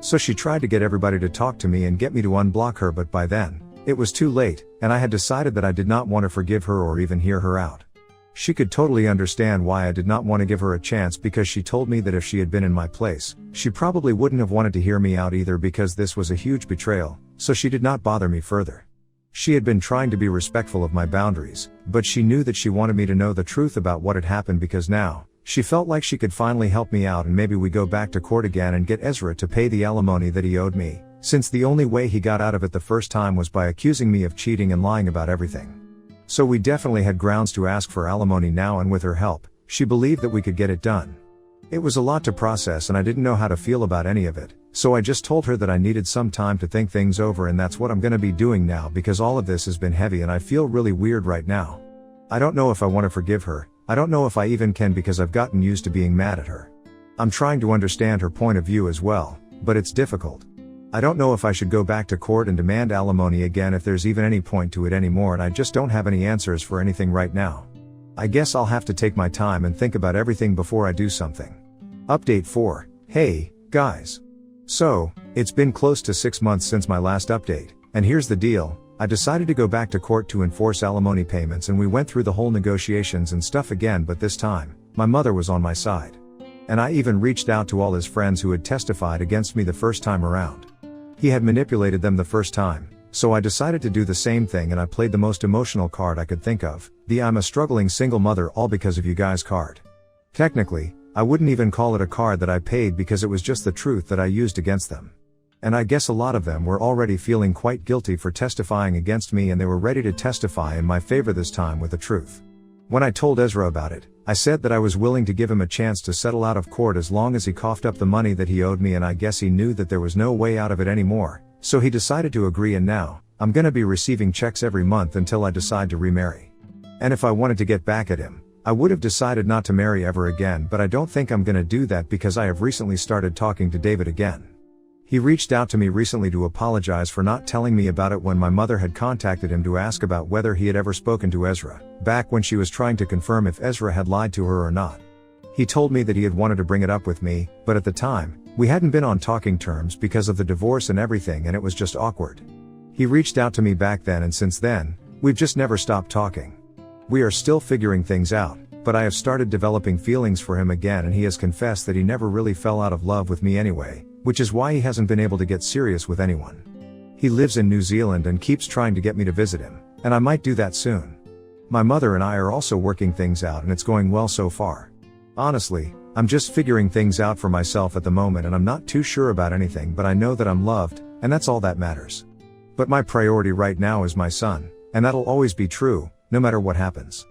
So she tried to get everybody to talk to me and get me to unblock her, but by then, it was too late, and I had decided that I did not want to forgive her or even hear her out. She could totally understand why I did not want to give her a chance, because she told me that if she had been in my place, she probably wouldn't have wanted to hear me out either, because this was a huge betrayal, so she did not bother me further. She had been trying to be respectful of my boundaries, but she knew that she wanted me to know the truth about what had happened, because now, she felt like she could finally help me out and maybe we go back to court again and get Ezra to pay the alimony that he owed me, since the only way he got out of it the first time was by accusing me of cheating and lying about everything. So we definitely had grounds to ask for alimony now, and with her help, she believed that we could get it done. It was a lot to process and I didn't know how to feel about any of it, so I just told her that I needed some time to think things over, and that's what I'm gonna be doing now, because all of this has been heavy and I feel really weird right now. I don't know if I want to forgive her, I don't know if I even can, because I've gotten used to being mad at her. I'm trying to understand her point of view as well, but it's difficult. I don't know if I should go back to court and demand alimony again, if there's even any point to it anymore, and I just don't have any answers for anything right now. I guess I'll have to take my time and think about everything before I do something. Update 4. Hey, guys. So, it's been close to 6 months since my last update, and here's the deal. I decided to go back to court to enforce alimony payments, and we went through the whole negotiations and stuff again, but this time, my mother was on my side. And I even reached out to all his friends who had testified against me the first time around. He had manipulated them the first time, so I decided to do the same thing, and I played the most emotional card I could think of, the "I'm a struggling single mother all because of you guys" card. Technically, I wouldn't even call it a card that I paid, because it was just the truth that I used against them. And I guess a lot of them were already feeling quite guilty for testifying against me, and they were ready to testify in my favor this time with the truth. When I told Ezra about it, I said that I was willing to give him a chance to settle out of court as long as he coughed up the money that he owed me, and I guess he knew that there was no way out of it anymore, so he decided to agree, and now, I'm gonna be receiving checks every month until I decide to remarry. And if I wanted to get back at him, I would have decided not to marry ever again, but I don't think I'm gonna do that because I have recently started talking to David again. He reached out to me recently to apologize for not telling me about it when my mother had contacted him to ask about whether he had ever spoken to Ezra, back when she was trying to confirm if Ezra had lied to her or not. He told me that he had wanted to bring it up with me, but at the time, we hadn't been on talking terms because of the divorce and everything, and it was just awkward. He reached out to me back then, and since then, we've just never stopped talking. We are still figuring things out, but I have started developing feelings for him again, and he has confessed that he never really fell out of love with me anyway, which is why he hasn't been able to get serious with anyone. He lives in New Zealand and keeps trying to get me to visit him, and I might do that soon. My mother and I are also working things out, and it's going well so far. Honestly, I'm just figuring things out for myself at the moment, and I'm not too sure about anything, but I know that I'm loved, and that's all that matters. But my priority right now is my son, and that'll always be true, no matter what happens.